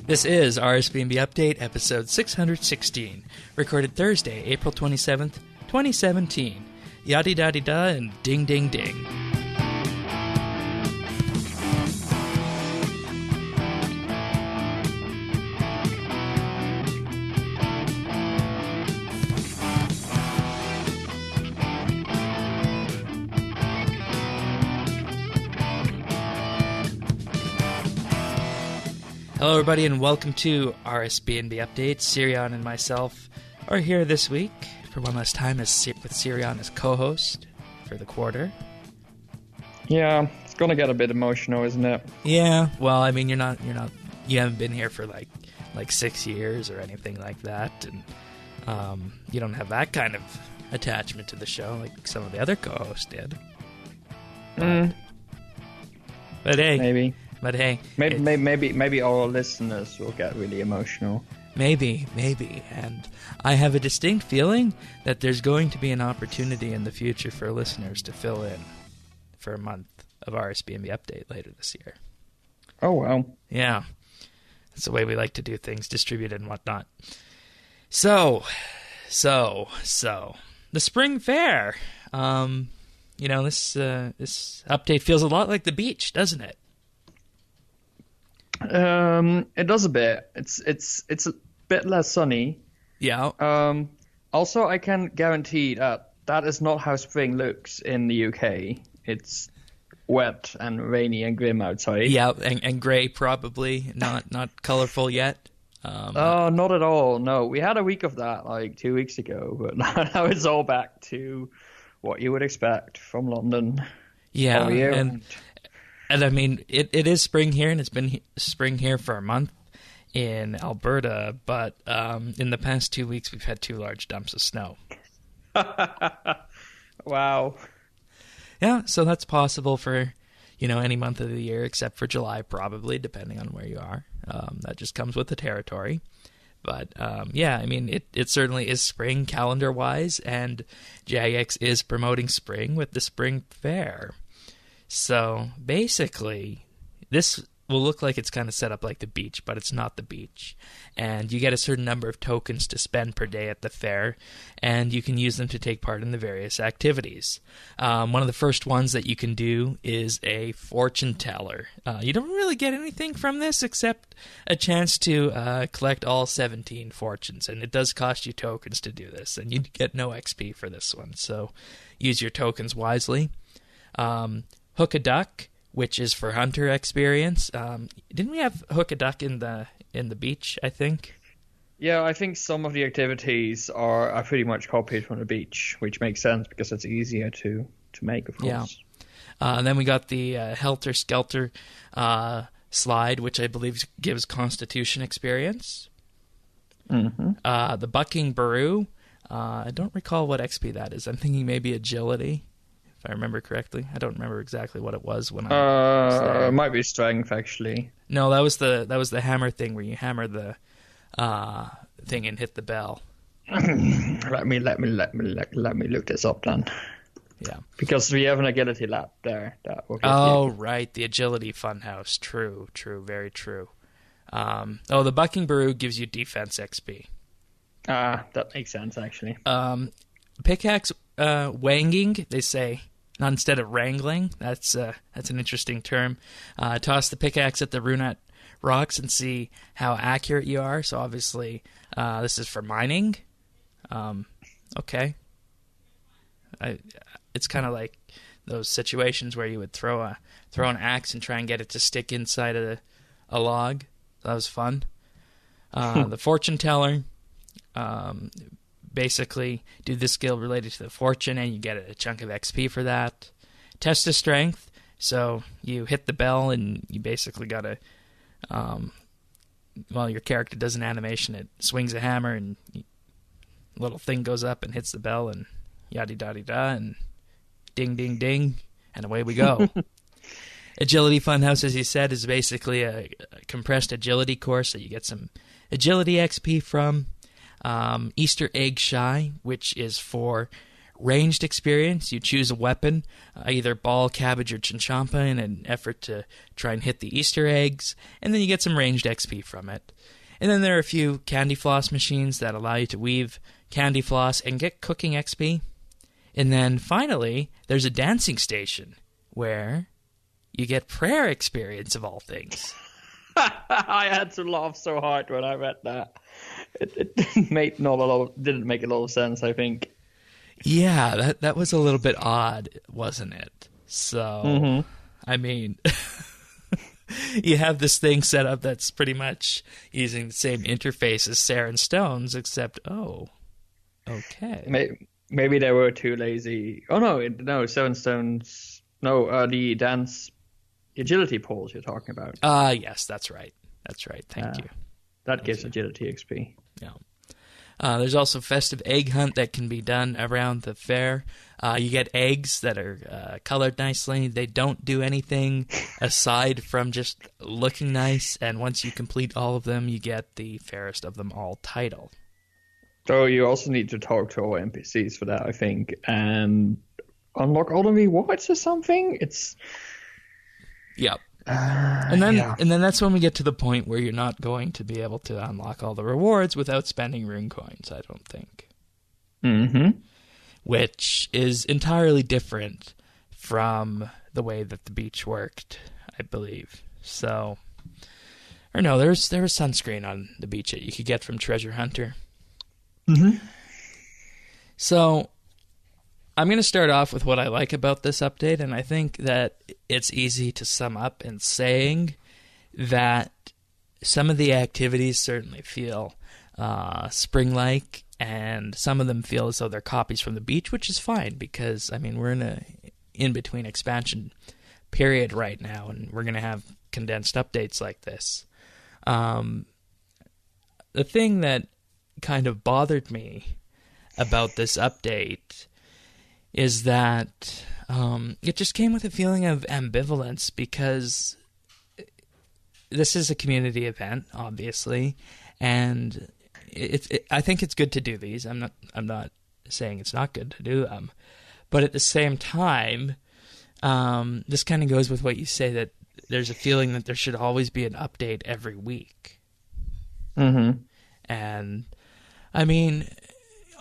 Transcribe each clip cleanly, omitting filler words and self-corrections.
This is RSBANDB Update, episode 616, recorded Thursday, April 27th, 2017. Yadda Dadada and ding ding ding. Hello everybody and welcome to RSBANDB Update. Sirion and myself are here this week for one last time with Sirion as co-host for the quarter. Yeah, it's gonna get a bit emotional, isn't it? Yeah, well, I mean, you haven't been here for like 6 years or anything like that, and you don't have that kind of attachment to the show like some of the other co-hosts did. But hey. Maybe our listeners will get really emotional. Maybe. And I have a distinct feeling that there's going to be an opportunity in the future for listeners to fill in for a month of RSBANDB Update later this year. Oh, wow. Yeah. That's the way we like to do things, distributed and whatnot. So, the Spring Fayre. This update feels a lot like the beach, doesn't it? It does a bit. It's a bit less sunny. Yeah. Also, I can guarantee that is not how spring looks in the UK. It's wet and rainy and grim outside. Yeah, and grey probably, not colorful yet. Not at all. No, we had a week of that like 2 weeks ago, but now it's all back to what you would expect from London. Yeah, and I mean, it is spring here, and it's been spring here for a month in Alberta, but in the past 2 weeks, we've had 2 large dumps of snow. Wow. Yeah, so that's possible for, any month of the year except for July, probably, depending on where you are. That just comes with the territory. But, I mean, it certainly is spring calendar-wise, and Jagex is promoting spring with the Spring Fayre. So, basically, this will look like it's kind of set up like the beach, but it's not the beach. And you get a certain number of tokens to spend per day at the fair, and you can use them to take part in the various activities. One of the first ones that you can do is a fortune teller. You don't really get anything from this except a chance to collect all 17 fortunes, and it does cost you tokens to do this, and you get no XP for this one, so use your tokens wisely. Hook a duck, which is for hunter experience. Didn't we have hook a duck in the beach, I think? Yeah, I think some of the activities are pretty much copied from the beach, which makes sense because it's easier to make, of course. Yeah. And then we got the Helter Skelter slide, which I believe gives constitution experience. Mm-hmm. The Bucking Baroo. I don't recall what XP that is. I'm thinking maybe agility, if I remember correctly. I don't remember exactly what it was when I it might be strength, actually. No, that was the hammer thing where you hammer the thing and hit the bell. Let me look this up then. Yeah, because we have an agility lab there. Right, the agility funhouse. True, very true. The Bucking Baroo gives you defense XP. That makes sense, actually. Pickaxe wanging, they say, not instead of wrangling. That's an interesting term. Toss the pickaxe at the runette rocks and see how accurate you are. So obviously, this is for mining. Okay. It's kind of like those situations where you would throw an axe and try and get it to stick inside a log. That was fun. The fortune teller. Basically, do this skill related to the fortune, and you get a chunk of XP for that. Test of strength. So you hit the bell, and you basically got to, your character does an animation. It swings a hammer, and a little thing goes up and hits the bell, and yadda dadada, and ding, ding, ding, and away we go. Agility Funhouse, as you said, is basically a compressed agility course that you get some agility XP from. Easter Egg Shy, which is for ranged experience. You choose a weapon, either ball, cabbage, or chinchompa, in an effort to try and hit the Easter eggs, and then you get some ranged XP from it. And then there are a few candy floss machines that allow you to weave candy floss and get cooking XP. And then finally, there's a dancing station where you get prayer experience, of all things. I had to laugh so hard when I read that. It didn't make a lot of sense, I think. Yeah, that was a little bit odd, wasn't it? So, I mean, you have this thing set up that's pretty much using the same interface as Sarah and Stones, except, okay. Maybe they were too lazy. Oh, no, Seven Stones. No, the dance agility poles you're talking about. Yes, that's right. Thank you. That gives agility XP. Yeah. There's also festive egg hunt that can be done around the fair. You get eggs that are colored nicely. They don't do anything aside from just looking nice, and once you complete all of them, you get the Fairest of Them All title. So you also need to talk to all NPCs for that, I think, and unlock all the rewards or something. Yep. And then that's when we get to the point where you're not going to be able to unlock all the rewards without spending rune coins, I don't think. Mm-hmm. Which is entirely different from the way that the beach worked, I believe. So, or no, there was sunscreen on the beach that you could get from Treasure Hunter. Mm-hmm. So, I'm going to start off with what I like about this update, and I think that it's easy to sum up in saying that some of the activities certainly feel spring-like, and some of them feel as though they're copies from the beach, which is fine, because, I mean, we're in a in-between expansion period right now, and we're going to have condensed updates like this. The thing that kind of bothered me about this update is that it just came with a feeling of ambivalence, because this is a community event, obviously, and I think it's good to do these. I'm not saying it's not good to do them, but at the same time, this kind of goes with what you say, that there's a feeling that there should always be an update every week. Mm-hmm. And I mean,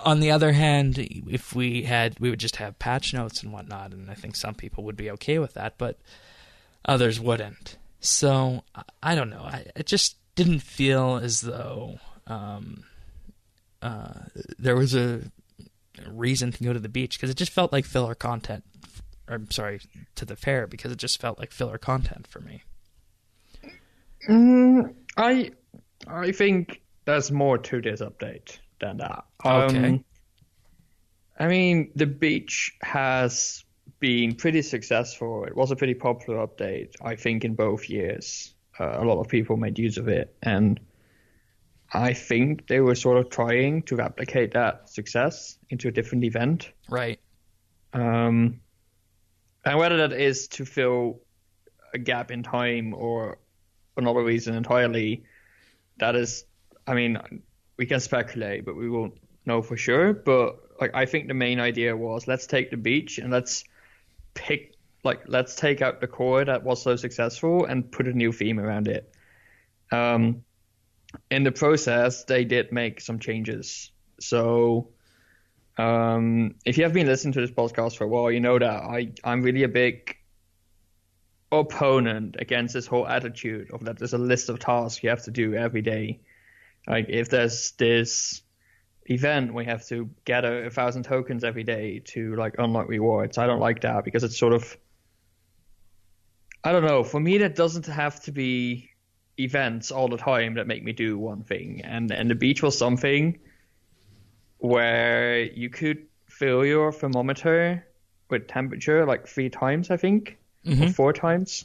on the other hand, if we would just have patch notes and whatnot, and I think some people would be okay with that, but others wouldn't. So, I don't know. It just didn't feel as though there was a reason to go to the beach, because it just felt like filler content. I'm sorry, to the fair, because it just felt like filler content for me. I think there's more to this update than that. Okay. I mean, the beach has been pretty successful. It was a pretty popular update, I think, in both years. A lot of people made use of it, and I think they were sort of trying to replicate that success into a different event. Right. And whether that is to fill a gap in time or another reason entirely, that is, I mean, we can speculate, but we won't know for sure. But like, I think the main idea was, let's take the beach and let's take out the core that was so successful and put a new theme around it. In the process, they did make some changes. So if you have been listening to this podcast for a while, you know that I'm really a big opponent against this whole attitude of that there's a list of tasks you have to do every day. Like, if there's this event we have to gather 1,000 tokens every day to like unlock rewards, I don't like that, because it's sort of, I don't know, for me that doesn't have to be events all the time that make me do one thing. And the beach was something where you could fill your thermometer with temperature like 3 times, I think, or 4 times.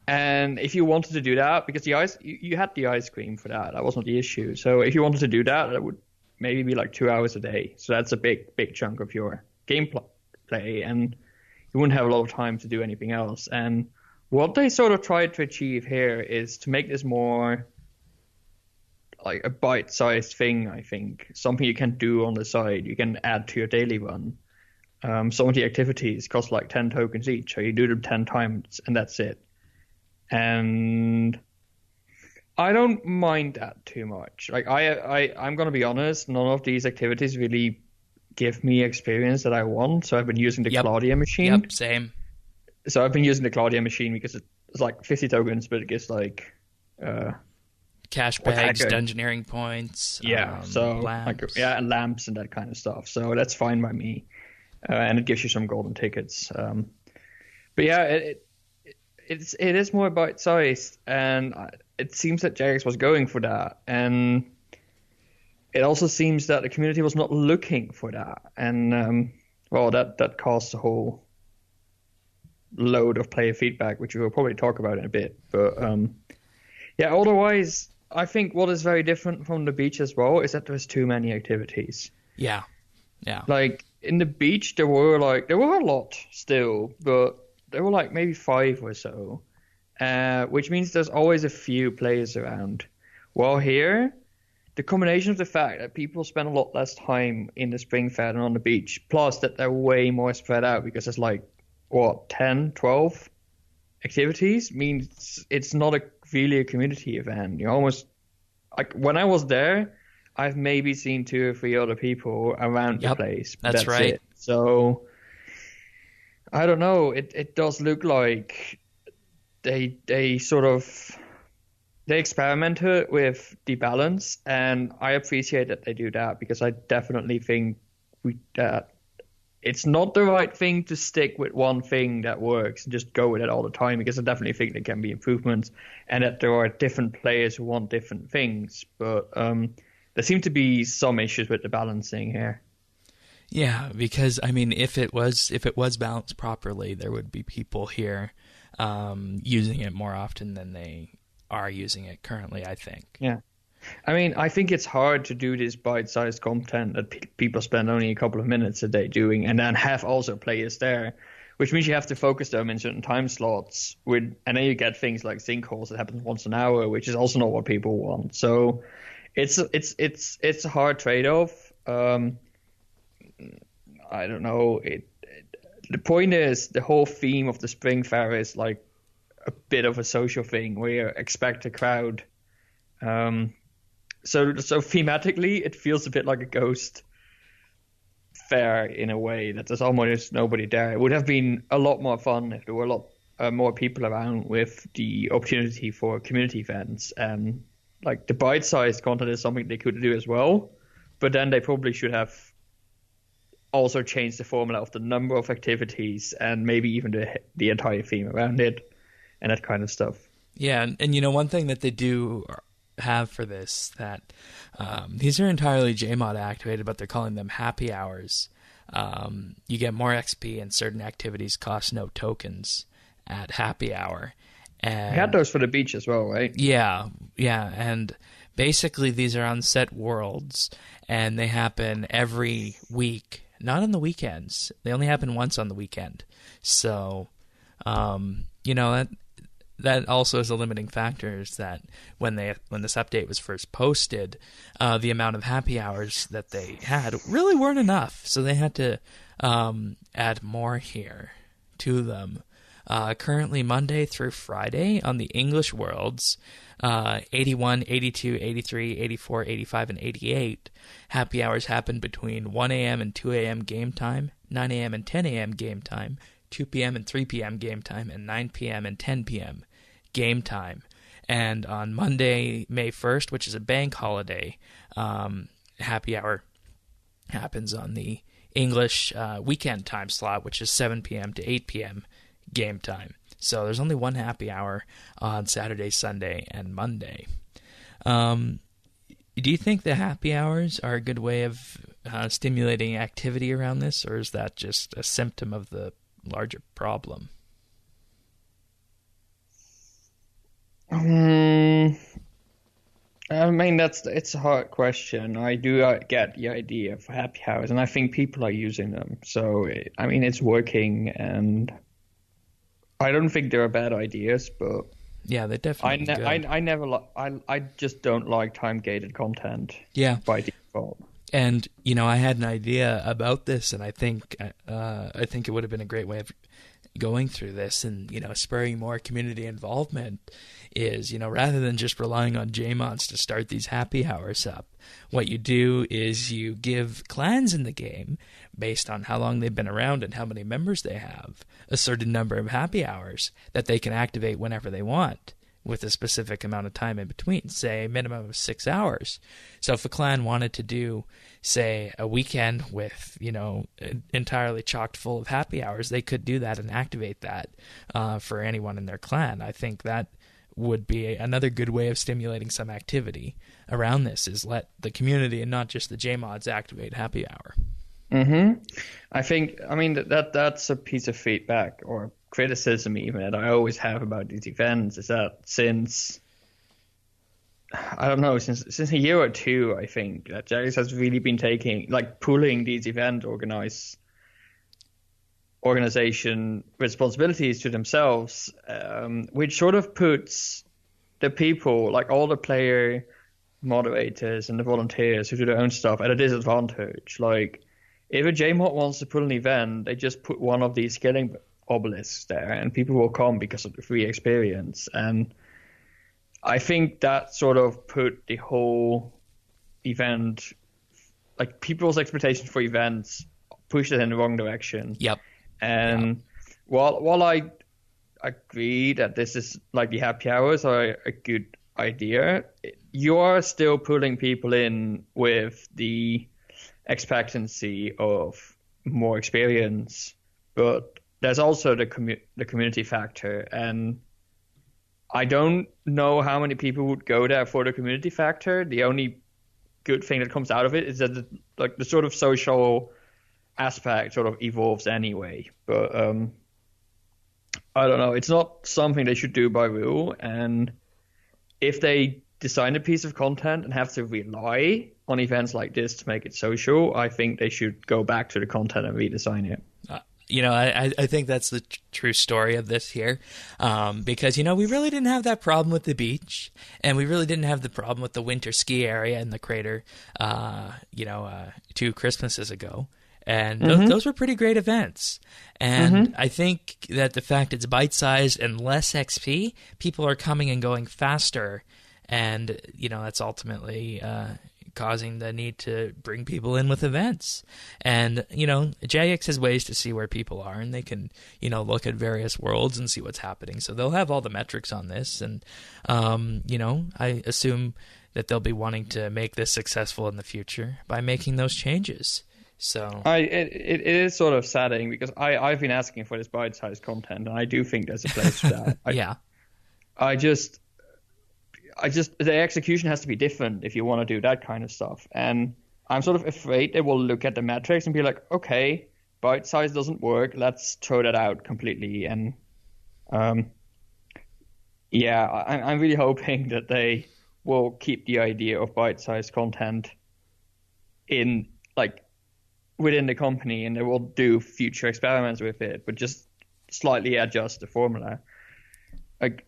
And if you wanted to do that, because the ice, you had the ice cream for that, that wasn't the issue. So if you wanted to do that, that would maybe be like 2 hours a day. So that's a big chunk of your gameplay, and you wouldn't have a lot of time to do anything else. And what they sort of tried to achieve here is to make this more like a bite-sized thing, I think. Something you can do on the side, you can add to your daily run. some of the activities cost like 10 tokens each, so you do them 10 times and that's it. And I don't mind that too much. Like I'm gonna be honest, none of these activities really give me experience that I want. So I've been using the Claudia machine. Yep, same. So I've been using the Claudia machine because it's like 50 tokens, but it gives like cash bags, dungeoneering points. Lamps. And lamps and that kind of stuff. So that's fine by me, and it gives you some golden tickets. But yeah, it is more bite sized, and it seems that Jagex was going for that, and it also seems that the community was not looking for that, and that caused a whole load of player feedback, which we will probably talk about in a bit. But otherwise, I think what is very different from the beach as well is that there's too many activities. Yeah. Like in the beach, there were a lot still, but there were like maybe 5 or so, which means there's always a few players around. While here, the combination of the fact that people spend a lot less time in the Spring Fayre than on the beach, plus that they're way more spread out because there's like 10, 12 activities, means it's not really a community event. You almost, like when I was there, I've maybe seen 2 or 3 other people around the place. That's right. It. So I don't know. It does look like they experimented with the balance, and I appreciate that they do that, because I definitely think it's not the right thing to stick with one thing that works and just go with it all the time, because I definitely think there can be improvements and that there are different players who want different things. But there seem to be some issues with the balancing here. Yeah, because I mean, if it was balanced properly, there would be people here using it more often than they are using it currently, I think. Yeah. I mean, I think it's hard to do this bite-sized content that people spend only a couple of minutes a day doing, and then have also players there, which means you have to focus them in certain time slots. And then you get things like sinkholes that happens once an hour, which is also not what people want. So it's a hard trade-off. I don't know. The point is, the whole theme of the Spring Fayre is like a bit of a social thing where you expect a crowd. So thematically, it feels a bit like a ghost fair in a way, that there's almost nobody there. It would have been a lot more fun if there were a lot more people around, with the opportunity for community events. And like the bite-sized content is something they could do as well, but then they probably should have also changed the formula of the number of activities and maybe even the entire theme around it and that kind of stuff. Yeah, and you know, one thing that they do have for this, that these are entirely JMod activated, but they're calling them happy hours. You get more XP and certain activities cost no tokens at happy hour. And we had those for the beach as well, right? Yeah, and basically these are on set worlds, and they happen every week, not on the weekends. They only happen once on the weekend. So, you know, that also is a limiting factor, is that when this update was first posted, the amount of happy hours that they had really weren't enough. So they had to add more here to them. Currently Monday through Friday on the English worlds, 81, 82, 83, 84, 85, and 88, happy hours happen between 1 a.m. and 2 a.m. game time, 9 a.m. and 10 a.m. game time, 2 p.m. and 3 p.m. game time, and 9 p.m. and 10 p.m. game time. And on Monday, May 1st, which is a bank holiday, happy hour happens on the English weekend time slot, which is 7 p.m. to 8 p.m. game time. So there's only one happy hour on Saturday, Sunday, and Monday. Do you think the happy hours are a good way of stimulating activity around this, or is that just a symptom of the larger problem? I mean, it's a hard question. I do get the idea of happy hours, and I think people are using them. So, I mean, it's working, and I don't think there are bad ideas, but yeah, they definitely. I just don't like time gated content. Yeah, by default. And, you know, I had an idea about this, and I think it would have been a great way of going through this and, you know, spurring more community involvement is, you know, rather than just relying on JMods to start these happy hours up, what you do is you give clans in the game, based on how long they've been around and how many members they have, a certain number of happy hours that they can activate whenever they want, with a specific amount of time in between, say a minimum of 6 hours. So if a clan wanted to do, say, a weekend with, you know, entirely chocked full of happy hours, they could do that and activate that for anyone in their clan. I think that would be another good way of stimulating some activity around this, is let the community and not just the JMods activate happy hour. I mean, that's a piece of feedback or criticism even that I always have about these events, is that since I don't know, since a year or two, I think that Jagex has really been pulling these event organization responsibilities to themselves, which sort of puts the people, like all the player moderators and the volunteers who do their own stuff, at a disadvantage. Like, if a JMod wants to put an event, they just put one of these scaling obelisks there, and people will come because of the free experience. And I think that sort of put the whole event, like people's expectations for events, pushed it in the wrong direction. Yep. And while I agree that this is like the happy hours are a good idea, you are still pulling people in with the expectancy of more experience, but there's also the community factor, and I don't know how many people would go there for the community factor. The only good thing that comes out of it is that the sort of social aspect sort of evolves anyway. But I don't know. It's not something they should do by rule, and if they design a piece of content and have to rely on events like this to make it social, I think they should go back to the content and redesign it. You know, I think that's the true story of this here, because, you know, we really didn't have that problem with the beach, and we really didn't have the problem with the winter ski area in the crater, 2 Christmases ago. And those were pretty great events. And I think that the fact it's bite-sized and less XP, people are coming and going faster, and, you know, that's ultimately causing the need to bring people in with events. And, you know, Jagex has ways to see where people are, and they can, you know, look at various worlds and see what's happening. So they'll have all the metrics on this, and, you know, I assume that they'll be wanting to make this successful in the future by making those changes. So it is sort of saddening, because I've been asking for this bite-sized content, and I do think there's a place for that. I just the execution has to be different if you want to do that kind of stuff. And I'm sort of afraid they will look at the metrics and be like, okay, bite size doesn't work, let's throw that out completely. And I'm really hoping that they will keep the idea of bite-sized content in, like, within the company, and they will do future experiments with it, but just slightly adjust the formula. Like,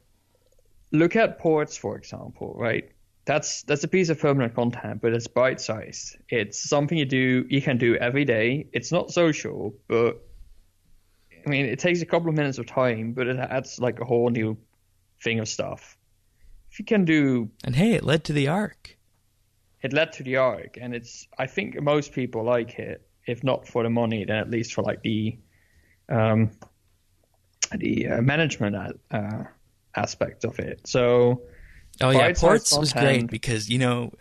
look at ports, for example, right? That's a piece of permanent content, but it's bite-sized. It's something you can do every day. It's not social, but I mean, it takes a couple of minutes of time, but it adds like a whole new thing of stuff. If you can do, and hey, it led to the Arc. It led to the Arc, and I think most people like it. If not for the money, then at least for like the management aspect of it. So, ports was great because, you know,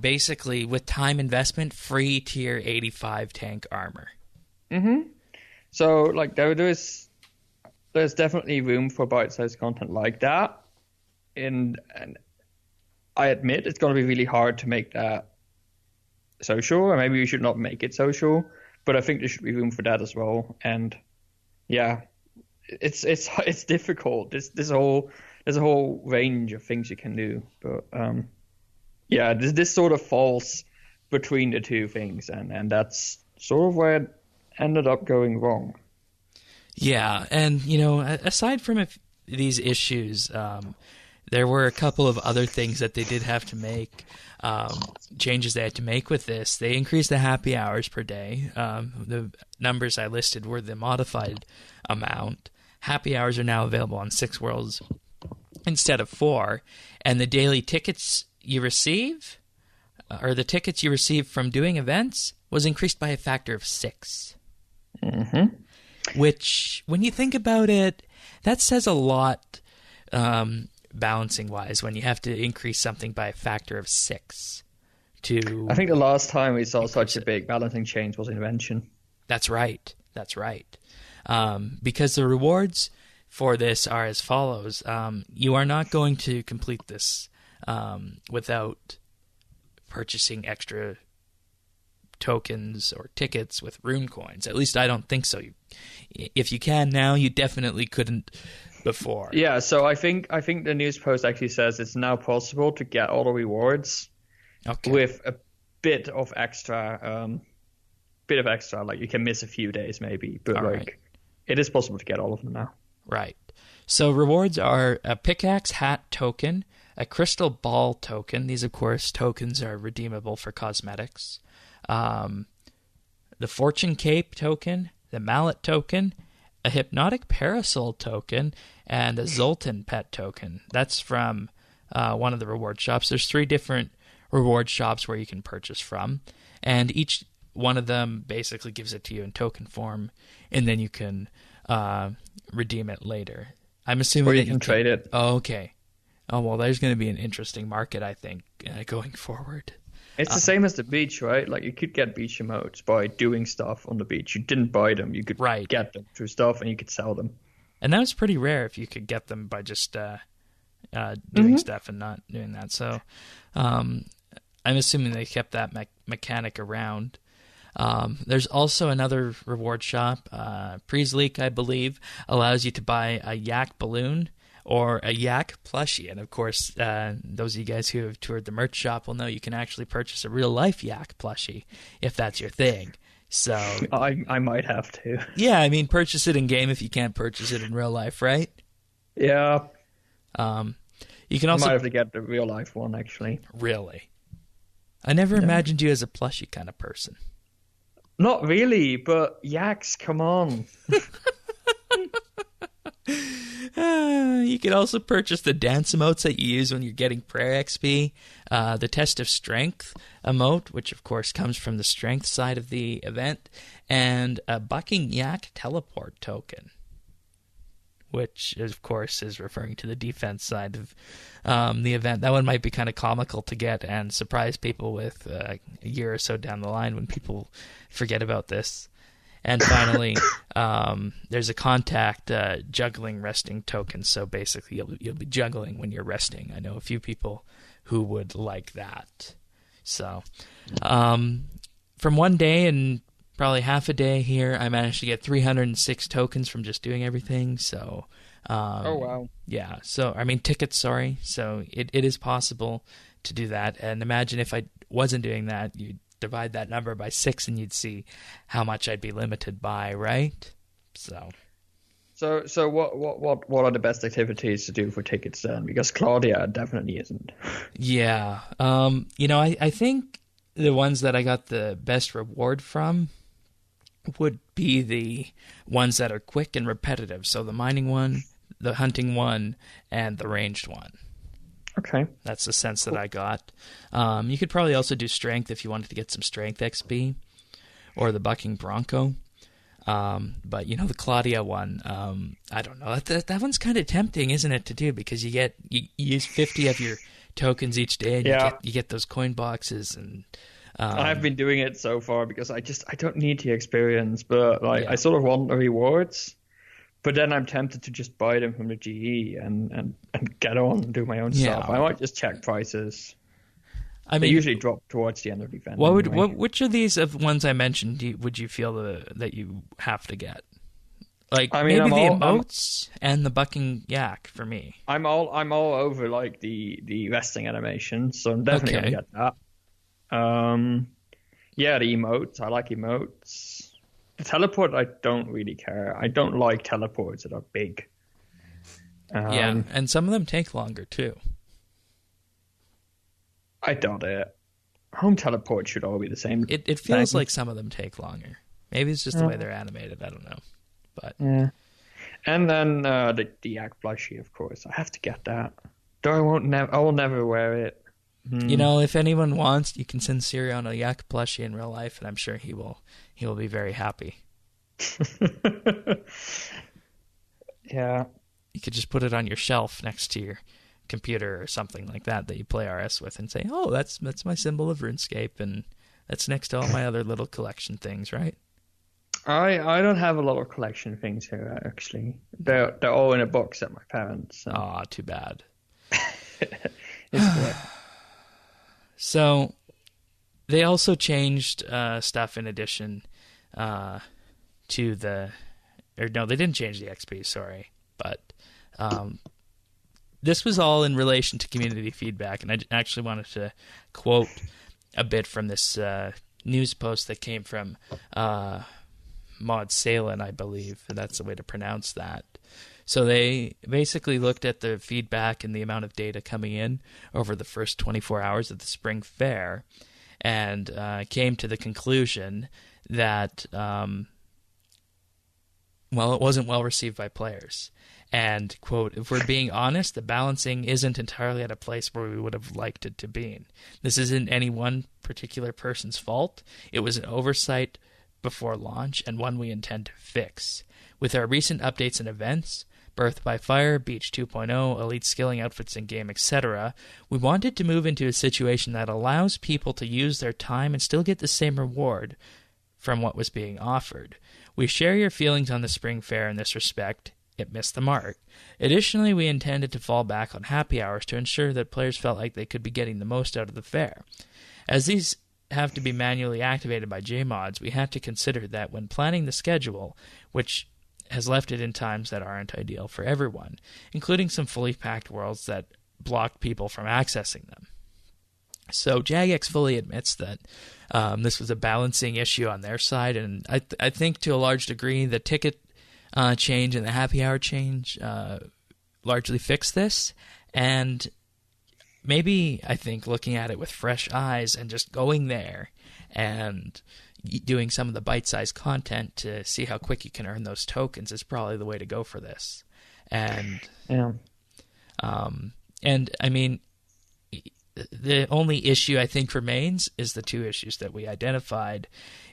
basically with time investment, free tier 85 tank armor. So, like, there's definitely room for bite-sized content like that, and I admit it's going to be really hard to make that social, or maybe we should not make it social, but I think there should be room for that as well. And yeah, it's difficult. There's a whole range of things you can do, but this sort of falls between the two things, and that's sort of where it ended up going wrong. Yeah, and you know, aside from these issues, there were a couple of other things that they did have to make, changes they had to make with this. They increased the happy hours per day. The numbers I listed were the modified amount. Happy hours are now available on 6 worlds instead of 4. And the daily tickets you receive, or the tickets you receive from doing events, was increased by a factor of 6. Mm-hmm. Which, when you think about it, that says a lot, balancing-wise, when you have to increase something by a factor of 6. I think the last time we saw such a big balancing change was Invention. That's right. Because the rewards for this are as follows. You are not going to complete this without purchasing extra tokens or tickets with rune coins. At least I don't think so. If you can now, you definitely couldn't before. Yeah, so I think the news post actually says it's now possible to get all the rewards with a bit of extra, like you can miss a few days maybe, but it is possible to get all of them now. Right. So rewards are a pickaxe hat token, a crystal ball token. These, of course, tokens are redeemable for cosmetics. The fortune cape token, the mallet token, a hypnotic parasol token, and a Zoltan pet token. That's from one of the reward shops. There's 3 different reward shops where you can purchase from, and each one of them basically gives it to you in token form, and then you can redeem it later. I'm assuming that you can trade it. Oh, okay. Oh, well, there's going to be an interesting market, I think, going forward. It's the same as the beach, right? Like, you could get beach emotes by doing stuff on the beach. You didn't buy them. You could get them through stuff, and you could sell them. And that was pretty rare if you could get them by just doing stuff and not doing that. So I'm assuming they kept that mechanic around. There's also another reward shop. Priesleek, I believe, allows you to buy a yak balloon or a yak plushie. And, of course, those of you guys who have toured the merch shop will know you can actually purchase a real-life yak plushie if that's your thing. So I might have to. Yeah, I mean, purchase it in-game if you can't purchase it in real life, right? Yeah. You can also... I might have to get the real-life one, actually. Really? I never imagined you as a plushie kind of person. Not really, but yaks, come on. You can also purchase the dance emotes that you use when you're getting prayer XP, the test of strength emote, which of course comes from the strength side of the event, and a bucking yak teleport token, which of course is referring to the defense side of the event. That one might be kind of comical to get and surprise people with a year or so down the line when people forget about this. And finally, there's a contact juggling resting token. So basically, you'll be juggling when you're resting. I know a few people who would like that. So from one day and probably half a day here, I managed to get 306 tokens from just doing everything. So oh, wow. Yeah. So, I mean, tickets, sorry. So it is possible to do that. And imagine if I wasn't doing that, you'd divide that number by 6 and you'd see how much I'd be limited by, right? So what are the best activities to do for tickets then? Because Claudia definitely isn't. Yeah. I think the ones that I got the best reward from would be the ones that are quick and repetitive. So the mining one, the hunting one, and the ranged one. Okay. That's the sense that I got. You could probably also do strength if you wanted to get some strength XP, or the bucking bronco. But the Claudia one, I don't know. That one's kind of tempting, isn't it, to do, because you use 50 of your tokens each day, and you get those coin boxes. And I've been doing it so far because I don't need the experience, but I sort of want the rewards. But then I'm tempted to just buy them from the GE and get on and do my own stuff. I might just check prices. They usually drop towards the end of the event. Which of these ones I mentioned would you feel that you have to get? Maybe the emotes and the bucking yak for me. I'm all over like the resting animation, so I'm definitely gonna get that. The emotes. I like emotes. The teleport, I don't really care. I don't like teleports that are big. Yeah, and some of them take longer too. I doubt it. Home teleport should all be the same. It feels like some of them take longer. Maybe it's just the way they're animated. I don't know. But yeah. And then the Yak plushie, of course. I have to get that. Though I will never wear it. You know, if anyone wants, you can send Sirion a Yak plushie in real life, and I'm sure he will be very happy. Yeah. You could just put it on your shelf next to your computer or something like that you play RS with, and say, "Oh, that's my symbol of RuneScape, and that's next to all my other little collection things," right? I don't have a lot of collection things here, actually. They're all in a box at my parents'. So. Aw, too bad. It's great. So they also changed stuff in addition to the... Or no, they didn't change the XP, sorry. But this was all in relation to community feedback, and I actually wanted to quote a bit from this news post that came from Maud Salin, I believe. That's the way to pronounce that. So they basically looked at the feedback and the amount of data coming in over the first 24 hours of the Spring Fayre, and came to the conclusion that, it wasn't well received by players. And, quote, "If we're being honest, the balancing isn't entirely at a place where we would have liked it to be. This isn't any one particular person's fault. It was an oversight before launch, and one we intend to fix. With our recent updates and events, Birth by Fire, Beach 2.0, Elite Skilling Outfits in-game, etc., we wanted to move into a situation that allows people to use their time and still get the same reward from what was being offered. We share your feelings on the Spring Fayre in this respect. It missed the mark. Additionally, we intended to fall back on happy hours to ensure that players felt like they could be getting the most out of the fair. As these have to be manually activated by JMods, we had to consider that when planning the schedule, which has left it in times that aren't ideal for everyone, including some fully packed worlds that block people from accessing them." So Jagex fully admits that this was a balancing issue on their side, and I think to a large degree the ticket change and the happy hour change largely fixed this, and maybe, I think, looking at it with fresh eyes and just going there and doing some of the bite-sized content to see how quick you can earn those tokens is probably the way to go for this. And and I mean, the only issue I think remains is the two issues that we identified.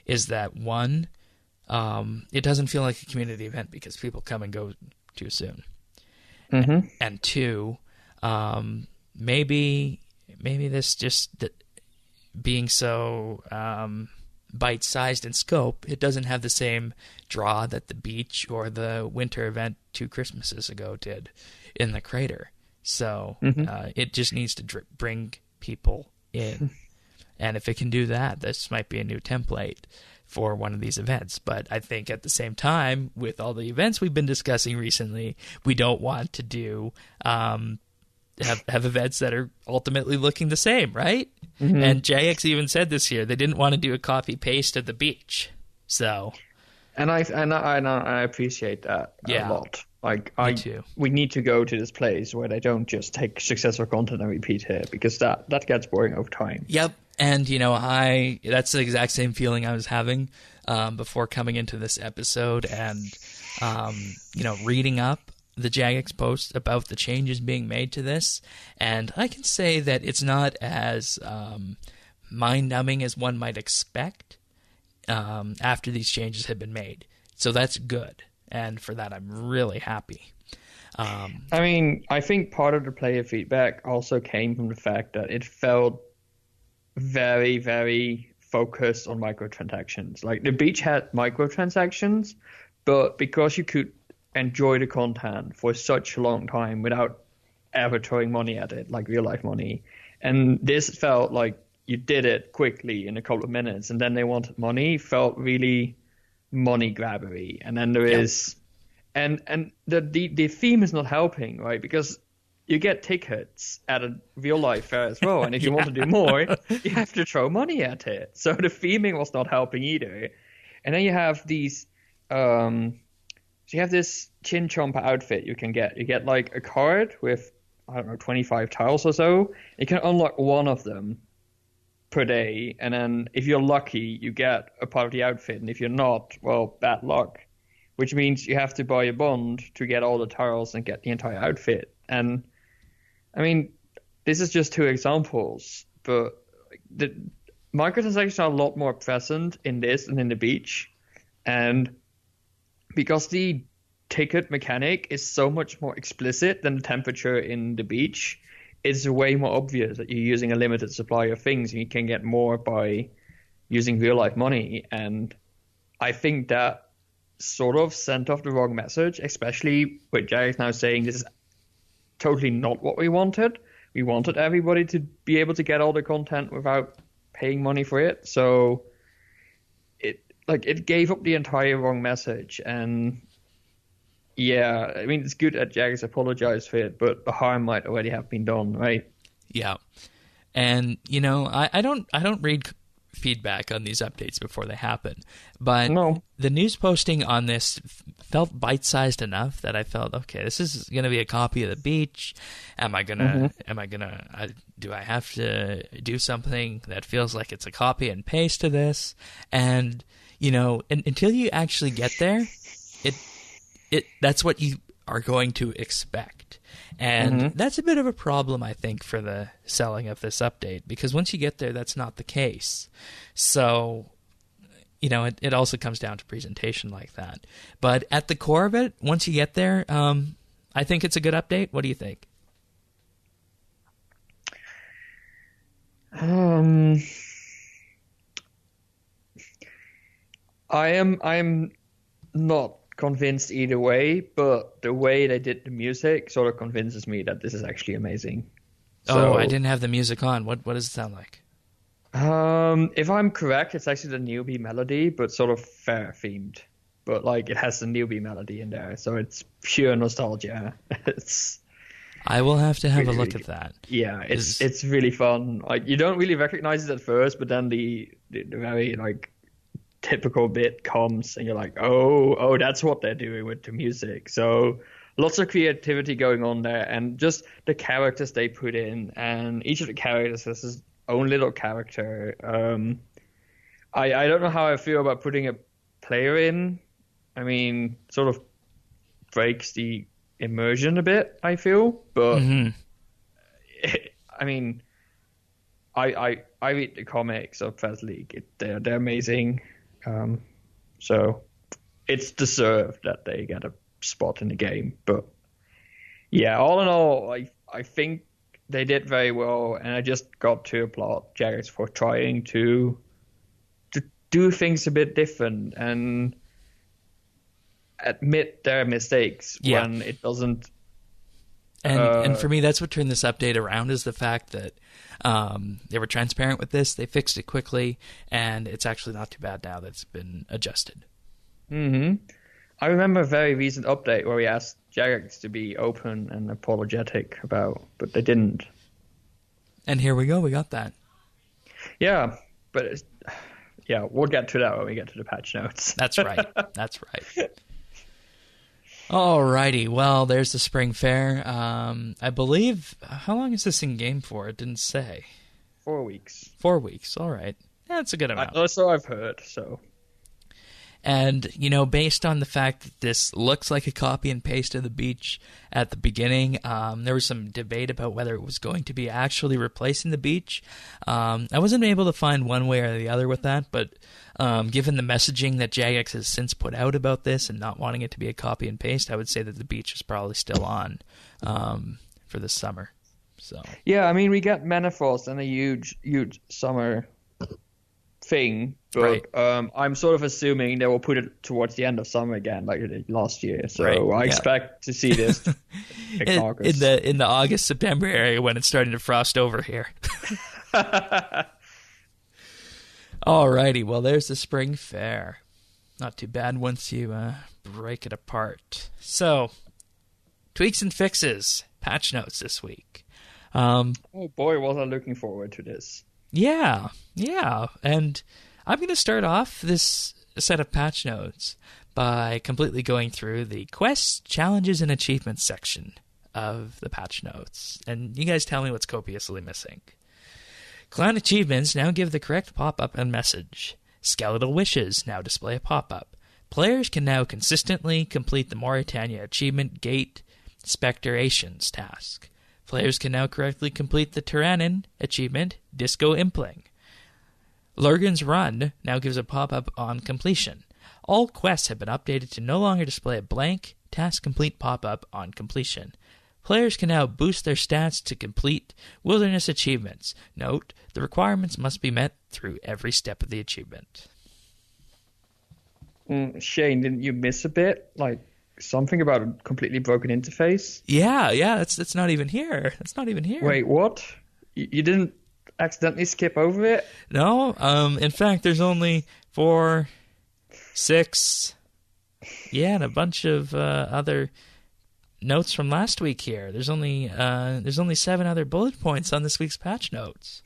Is that one, it doesn't feel like a community event because people come and go too soon, and two, maybe this just being so bite-sized in scope, it doesn't have the same draw that the beach or the winter event 2 Christmases ago did in the crater. So it just needs to bring people in. And if it can do that, this might be a new template for one of these events. But I think at the same time, with all the events we've been discussing recently, we don't want to do have events that are ultimately looking the same, right? And JX even said this year they didn't want to do a copy paste of the beach. So, and I appreciate that a lot. Like me too. We need to go to this place where they don't just take successful content and repeat it, because that gets boring over time. Yep. And that's the exact same feeling I was having before coming into this episode, and reading up the Jagex post about the changes being made to this, and I can say that it's not as mind-numbing as one might expect after these changes have been made. So that's good, and for that I'm really happy. I mean, I think part of the player feedback also came from the fact that it felt very, very focused on microtransactions. Like, the beach had microtransactions, but because you could enjoy the content for such a long time without ever throwing money at it, like real life money, and this felt like you did it quickly in a couple of minutes, and then they wanted money, felt really money grabbery. And then there is, and the theme is not helping, right? Because you get tickets at a real life fair as well, and if you want to do more, you have to throw money at it. So the theming was not helping either. And then you have these So you have this Chin Chomper outfit you can get. You get like a card with, I don't know, 25 tiles or so. You can unlock one of them per day, and then if you're lucky, you get a part of the outfit, and if you're not, well, bad luck. Which means you have to buy a bond to get all the tiles and get the entire outfit. And I mean, this is just two examples, but the microtransactions are a lot more present in this than in the beach. And because the ticket mechanic is so much more explicit than the temperature in the beach, it's way more obvious that you're using a limited supply of things and you can get more by using real life money. And I think that sort of sent off the wrong message, especially with Jared's now saying this is totally not what we wanted. We wanted everybody to be able to get all the content without paying money for it. So it gave up the entire wrong message. And yeah, I mean, it's good that Jared's apologized for it, but the harm might already have been done, right? Yeah. And I don't read feedback on these updates before they happen, but the news posting on this felt bite-sized enough that I felt, okay, this is going to be a copy of the beach. Do I have to do something that feels like it's a copy and paste to this? And until you actually get there, that's what you are going to expect. And that's a bit of a problem, I think, for the selling of this update, because once you get there, that's not the case. So, it also comes down to presentation like that. But at the core of it, once you get there, I think it's a good update. What do you think? I'm not convinced either way, but the way they did the music sort of convinces me that this is actually amazing. So, I didn't have the music on. What does it sound like? If I'm correct, it's actually the newbie melody, but sort of fair themed. But like it has the newbie melody in there, so it's pure nostalgia. I will have to have a look at that. Yeah, it's really fun. Like you don't really recognize it at first, but then the very like typical bit comes and you're like, oh, that's what they're doing with the music. So lots of creativity going on there, and just the characters they put in, and each of the characters has his own little character. I don't know how I feel about putting a player in. I mean, sort of breaks the immersion a bit, I feel, but I mean, I read the comics of Fez League. They're amazing. So it's deserved that they get a spot in the game. But yeah, all in all, I think they did very well, and I just got to applaud Jared for trying to do things a bit different and admit their mistakes when it doesn't. And for me, that's what turned this update around, is the fact that they were transparent with this. They fixed it quickly, and it's actually not too bad now that it's been adjusted. I remember a very recent update where we asked Jagex to be open and apologetic about, but they didn't. And here we go. We got that. Yeah, but we'll get to that when we get to the patch notes. That's right. That's right. Alrighty, well, there's the Spring Fayre. I believe, how long is this in game for? It didn't say. 4 weeks. 4 weeks, alright. That's a good amount. Also, I've heard, so. And, based on the fact that this looks like a copy and paste of the beach at the beginning, there was some debate about whether it was going to be actually replacing the beach. I wasn't able to find one way or the other with that, but given the messaging that Jagex has since put out about this and not wanting it to be a copy and paste, I would say that the beach is probably still on for this summer. So yeah, I mean, we get Menaphos and a huge summer thing, but right. I'm sort of assuming they will put it towards the end of summer again, like they did last year. So right. I expect to see this in the August-September area when it's starting to frost over here. Alrighty, well, there's the Spring Fayre. Not too bad once you break it apart. So, tweaks and fixes, patch notes this week. Oh boy, was I looking forward to this. Yeah, and I'm going to start off this set of patch notes by completely going through the quests, challenges, and achievements section of the patch notes. And you guys tell me what's copiously missing. Clown achievements now give the correct pop-up and message. Skeletal wishes now display a pop-up. Players can now consistently complete the Mauritania Achievement Gate Spectrations task. Players can now correctly complete the Tyrannin achievement Disco Impling. Lurgan's Run now gives a pop-up on completion. All quests have been updated to no longer display a blank task complete pop-up on completion. Players can now boost their stats to complete wilderness achievements. Note, the requirements must be met through every step of the achievement. Shane, didn't you miss a bit? Like something about a completely broken interface? Yeah, that's not even here. That's not even here. Wait, what? You didn't accidentally skip over it? No, in fact, there's only 4, 6, and a bunch of other notes from last week here. There's only 7 other bullet points on this week's patch notes.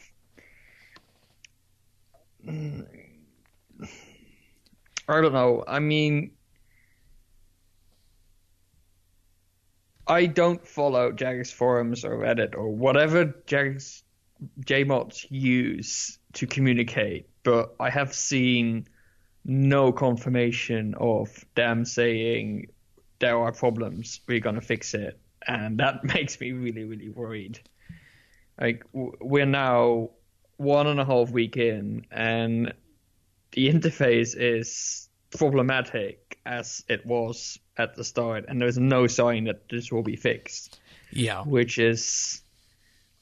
I don't know. I mean, I don't follow Jagex forums or Reddit or whatever Jagex JMods use to communicate, but I have seen no confirmation of them saying there are problems, we're going to fix it. And that makes me really, really worried. Like, we're now 1.5 weeks in, and the interface is problematic as it was at the start, and there's no sign that this will be fixed. Yeah. Which is,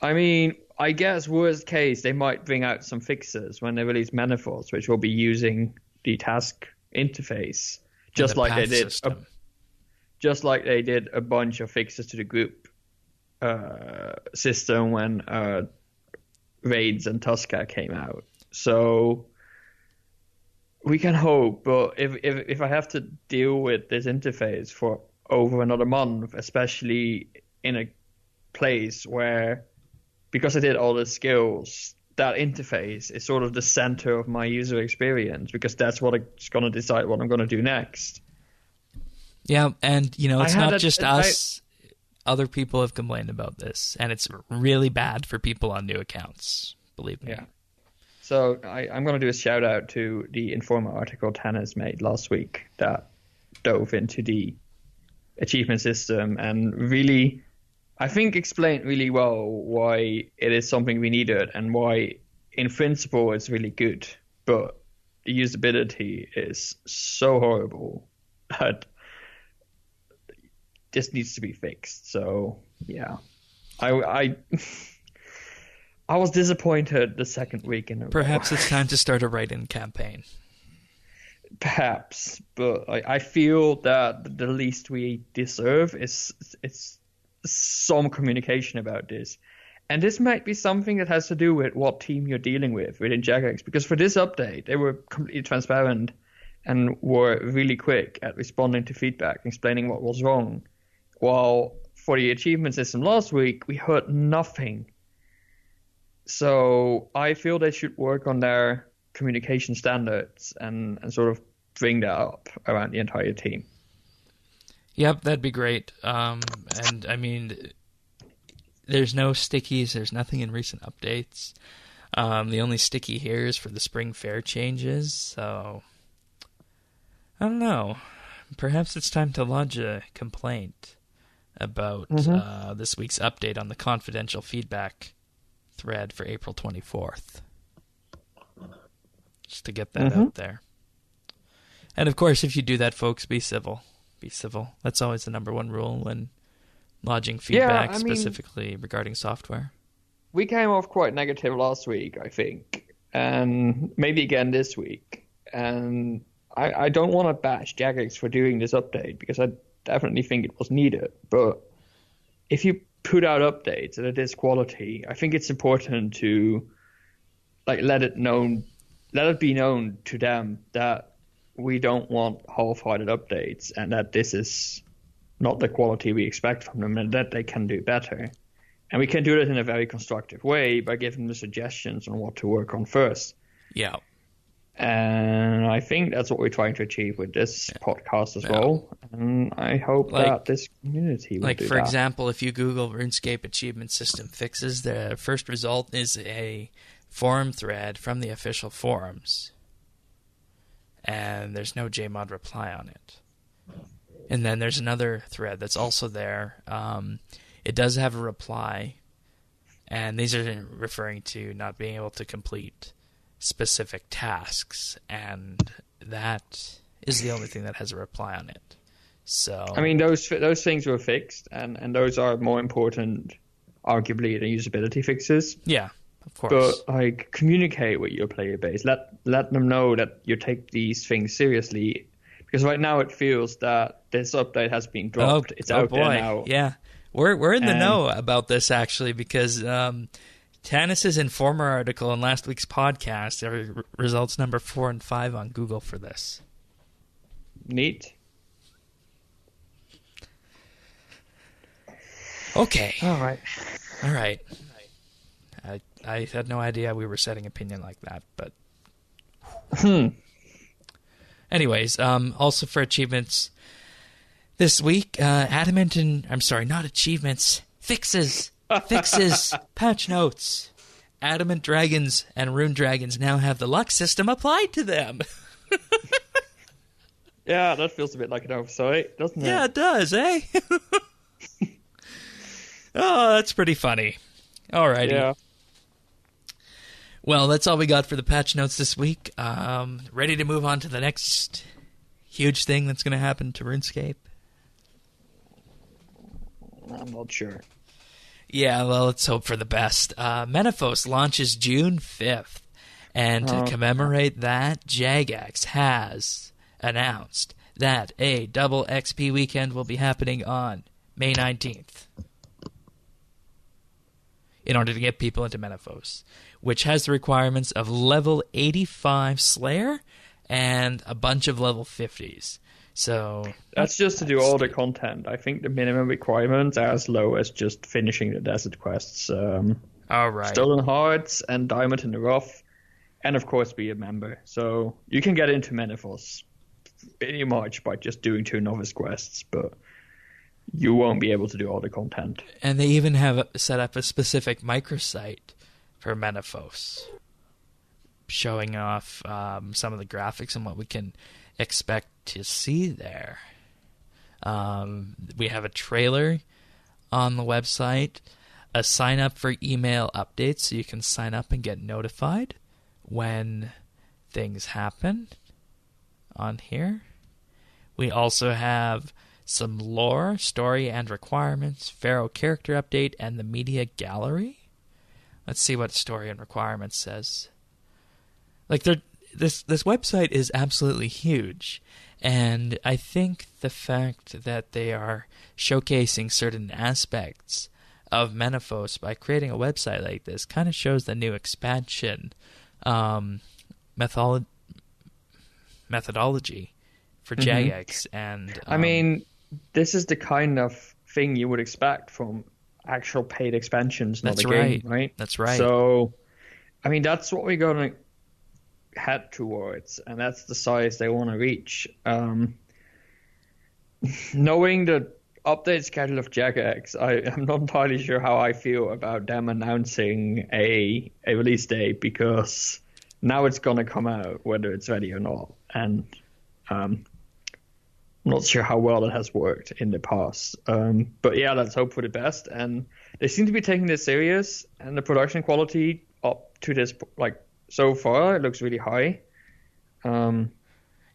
I mean, I guess worst case, they might bring out some fixes when they release Menaphos, which will be using the task interface, just like they did. Just like they did a bunch of fixes to the group system when Raids and Tuska came out. So we can hope, but if I have to deal with this interface for over another month, especially in a place where, because I did all the skills, that interface is sort of the center of my user experience, because that's what it's going to decide what I'm going to do next. Yeah, and, it's not just us. Other people have complained about this, and it's really bad for people on new accounts, believe me. Yeah. So I'm going to do a shout-out to the Informer article Tannis made last week that dove into the achievement system and really, I think, explained really well why it is something we needed and why, in principle, it's really good. But the usability is so horrible that this needs to be fixed. So, yeah. I was disappointed the second week in a row. Perhaps it's time to start a write-in campaign. Perhaps, but I feel that the least we deserve is some communication about this. And this might be something that has to do with what team you're dealing with within Jagex, because for this update, they were completely transparent and were really quick at responding to feedback, explaining what was wrong. While for the achievement system last week, we heard nothing. So I feel they should work on their communication standards and sort of bring that up around the entire team. Yep, that'd be great. And I mean, there's no stickies. There's nothing in recent updates. The only sticky here is for the Spring Fayre changes. So I don't know. Perhaps it's time to lodge a complaint about this week's update on the confidential feedback thread for April 24th. Just to get that out there. And of course, if you do that, folks, be civil. Be civil. That's always the number one rule when lodging feedback, specifically regarding software. We came off quite negative last week, I think, and maybe again this week. And I don't want to bash Jagex for doing this update, because I definitely think it was needed. But if you put out updates and it is quality, I think it's important to let it be known to them that we don't want half-hearted updates and that this is not the quality we expect from them and that they can do better. And we can do that in a very constructive way by giving them suggestions on what to work on first. Yeah. And I think that's what we're trying to achieve with this podcast as well. And I hope that this community will do that. For example, if you Google RuneScape achievement system fixes, the first result is a forum thread from the official forums. And there's no JMod reply on it. And then there's another thread that's also there. It does have a reply. And these are referring to not being able to complete specific tasks, and that is the only thing that has a reply on it. So I mean, those things were fixed, and those are more important, arguably, than usability fixes. Yeah, of course. But like, communicate with your player base. Let them know that you take these things seriously, because right now it feels that this update has been dropped. It's out there now. Yeah, we're in the know about this actually, because Tanis's Informer article in last week's podcast are results number 4 and 5 on Google for this. Neat. Okay. All right. I had no idea we were setting opinion like that, but... Anyways, also for achievements this week, fixes, patch notes. Adamant Dragons and Rune Dragons now have the luck system applied to them. Yeah, that feels a bit like an oversight, doesn't it? Yeah, it does, eh? Oh, that's pretty funny. Alrighty. Yeah. Well, that's all we got for the patch notes this week. Ready to move on to the next huge thing that's going to happen to RuneScape? I'm not sure. Yeah, well, let's hope for the best. Menaphos launches June 5th, and to commemorate that, Jagex has announced that a double XP weekend will be happening on May 19th in order to get people into Menaphos, which has the requirements of level 85 Slayer and a bunch of level 50s. So that's just to do all the content. I think the minimum requirements are as low as just finishing the desert quests. All right. Stolen Hearts and Diamond in the Rough, and of course be a member. So you can get into Menaphos pretty much by just doing 2 novice quests, but you won't be able to do all the content. And they even have set up a specific microsite for Menaphos, showing off some of the graphics and what we can expect to see there. We have a trailer on the website, a sign up for email updates so you can sign up and get notified when things happen on here. We also have some lore, story, and requirements, Pharaoh character update, and the media gallery. Let's see what story and requirements says. Like, this website is absolutely huge, and I think the fact that they are showcasing certain aspects of Menaphos by creating a website like this kind of shows the new expansion methodology for Jagex. And I mean, this is the kind of thing you would expect from actual paid expansions, not a game, right? That's right. So, I mean, that's what we're going to head towards, and that's the size they want to reach. Knowing the update schedule of Jagex, I'm not entirely sure how I feel about them announcing a release date, because now it's going to come out whether it's ready or not, and I'm not sure how well it has worked in the past. But yeah, let's hope for the best. And they seem to be taking this serious, and the production quality up to this, like, so far, it looks really high.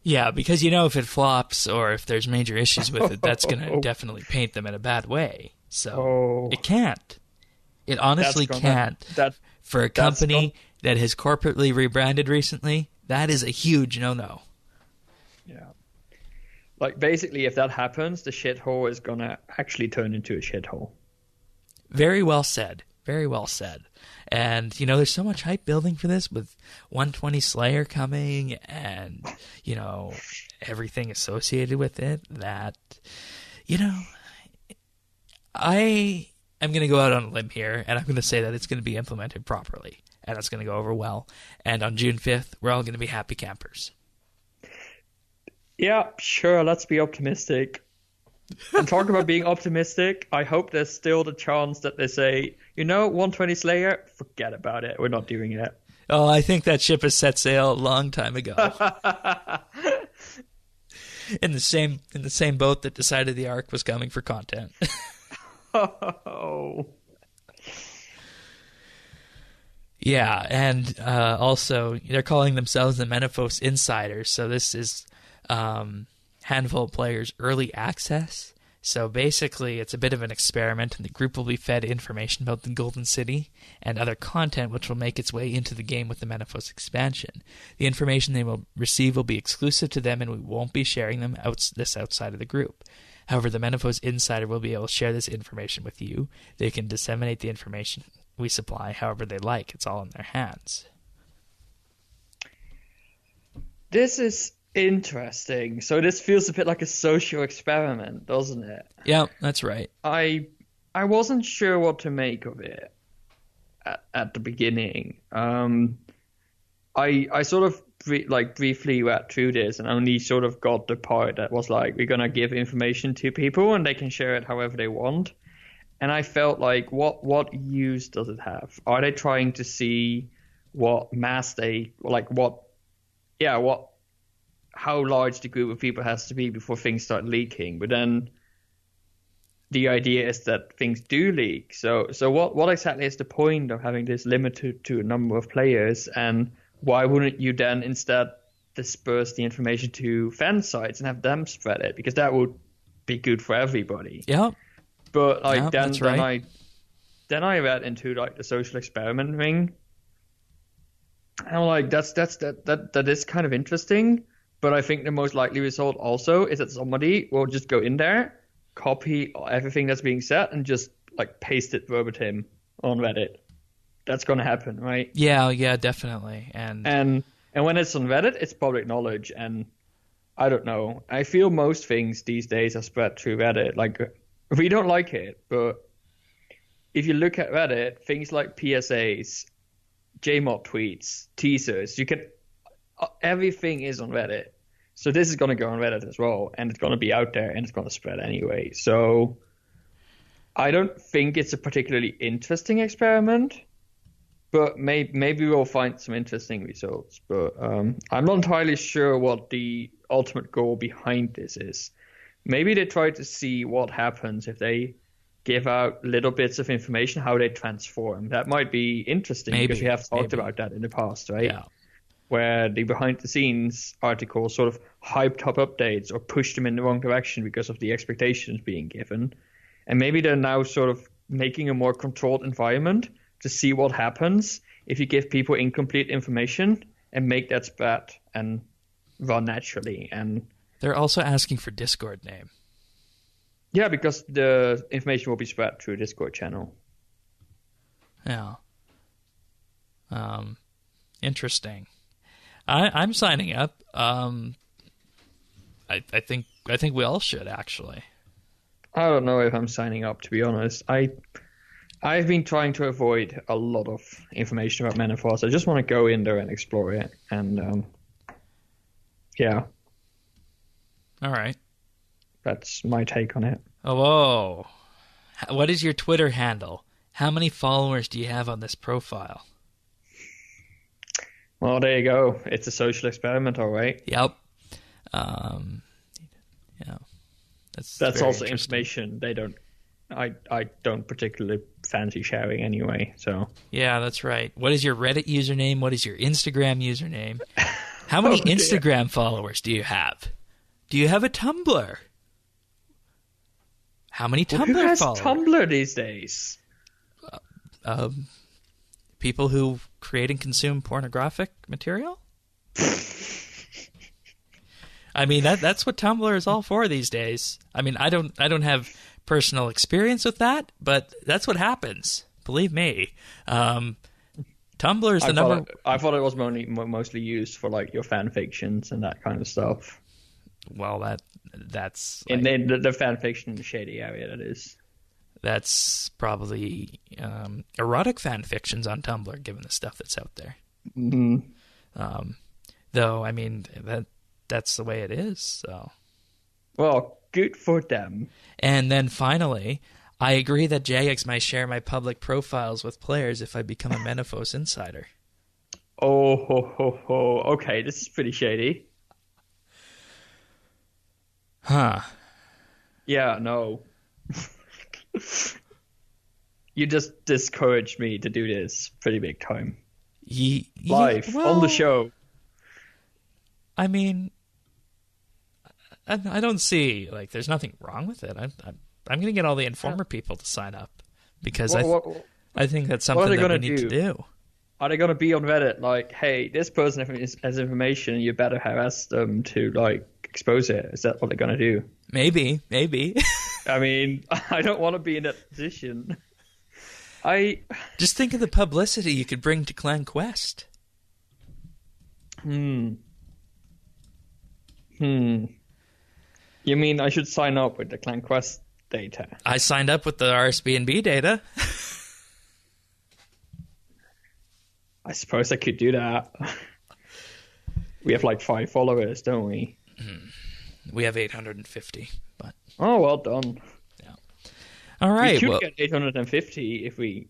Yeah, because if it flops or if there's major issues with it, that's going to definitely paint them in a bad way. So it can't. It honestly can't. For a company that has corporately rebranded recently, that is a huge no-no. Yeah. Like, basically, if that happens, the shithole is going to actually turn into a shithole. Very well said. Very well said. And, there's so much hype building for this with 120 Slayer coming and, everything associated with it that, I am going to go out on a limb here, and I'm going to say that it's going to be implemented properly. and that's going to go over well. And on June 5th, we're all going to be happy campers. Yeah, sure. Let's be optimistic. And talk about being optimistic. I hope there's still the chance that they say, 120 Slayer, forget about it. We're not doing it. Oh, I think that ship has set sail a long time ago. in the same boat that decided the Ark was coming for content. Oh. Yeah, and also they're calling themselves the Menaphos Insiders. So this is handful of players early access. So basically, it's a bit of an experiment, and the group will be fed information about the Golden City and other content which will make its way into the game with the Menaphos expansion. The information they will receive will be exclusive to them, and we won't be sharing them outside of the group. However, the Menaphos Insider will be able to share this information with you. They can disseminate the information we supply however they like. It's all in their hands. This is interesting. So this feels a bit like a social experiment, doesn't it? Yeah, that's right. I wasn't sure what to make of it at the beginning. I sort of briefly read through this and only sort of got the part that was like, we're gonna give information to people and they can share it however they want. And I felt like, what use does it have? Are they trying to see what mass they like? How large the group of people has to be before things start leaking? But then the idea is that things do leak. So what exactly is the point of having this limited to a number of players? And why wouldn't you then instead disperse the information to fan sites and have them spread it? Because that would be good for everybody. Yeah. But then I read into the social experiment thing. And I'm like, that is kind of interesting. But I think the most likely result also is that somebody will just go in there, copy everything that's being said, and just paste it verbatim on Reddit. That's going to happen, right? Yeah, definitely. And when it's on Reddit, it's public knowledge. And I don't know. I feel most things these days are spread through Reddit. We don't like it, but if you look at Reddit, things like PSAs, JMod tweets, teasers, everything is on Reddit. So this is going to go on Reddit as well, and it's going to be out there, and it's going to spread anyway. So I don't think it's a particularly interesting experiment, but maybe we'll find some interesting results. But I'm not entirely sure what the ultimate goal behind this is. Maybe they try to see what happens if they give out little bits of information, how they transform. That might be interesting because we have talked about that in the past, right? Yeah. Where the behind-the-scenes articles sort of hyped up updates or pushed them in the wrong direction because of the expectations being given. And maybe they're now sort of making a more controlled environment to see what happens if you give people incomplete information and make that spread and run naturally. And they're also asking for Discord name. Yeah, because the information will be spread through a Discord channel. Yeah. Interesting. I'm signing up. I think we all should, actually. I don't know if I'm signing up, to be honest. I've been trying to avoid a lot of information about Menaphos. I just want to go in there and explore it. And yeah. All right. That's my take on it. Oh, whoa. What is your Twitter handle? How many followers do you have on this profile? Well, there you go. It's a social experiment, all right. Yep. Yeah. That's also information they don't. I don't particularly fancy sharing anyway. So yeah, that's right. What is your Reddit username? What is your Instagram username? How many Instagram followers do you have? Do you have a Tumblr? How many Tumblr who has followers? Tumblr these days? People who create and consume pornographic material. I mean, that's what Tumblr is all for these days. I mean, I don't have personal experience with that, but that's what happens. Believe me. Tumblr is the number. I thought it was mostly used for your fan fictions and that kind of stuff. Well, that's and then the fan fiction in the shady area, that is. that's probably erotic fan fictions on Tumblr, given the stuff that's out there. Mm-hmm. Though, I mean, that's the way it is. So, well, good for them. And then finally, I agree that Jagex might share my public profiles with players if I become a Menaphos insider. Oh, ho, ho, ho. Okay, this is pretty shady. Huh. Yeah, no. You just discouraged me to do this pretty big time. Live, on the show. I mean, I don't see, like, there's nothing wrong with it. I'm going to get all the Informer people to sign up because I think that's something that we need to do. Are they going to be on Reddit like, hey, this person has information, you better harass them to, like, expose it? Is that what they're going to do? Maybe. I mean, I don't want to be in that position. Just think of the publicity you could bring to Clan Quest. You mean I should sign up with the Clan Quest data? I signed up with the RSBANDB data. I suppose I could do that. We have like 5 followers, don't we? We have 850, but... Oh, well done. Yeah. All right. We should get 850 if we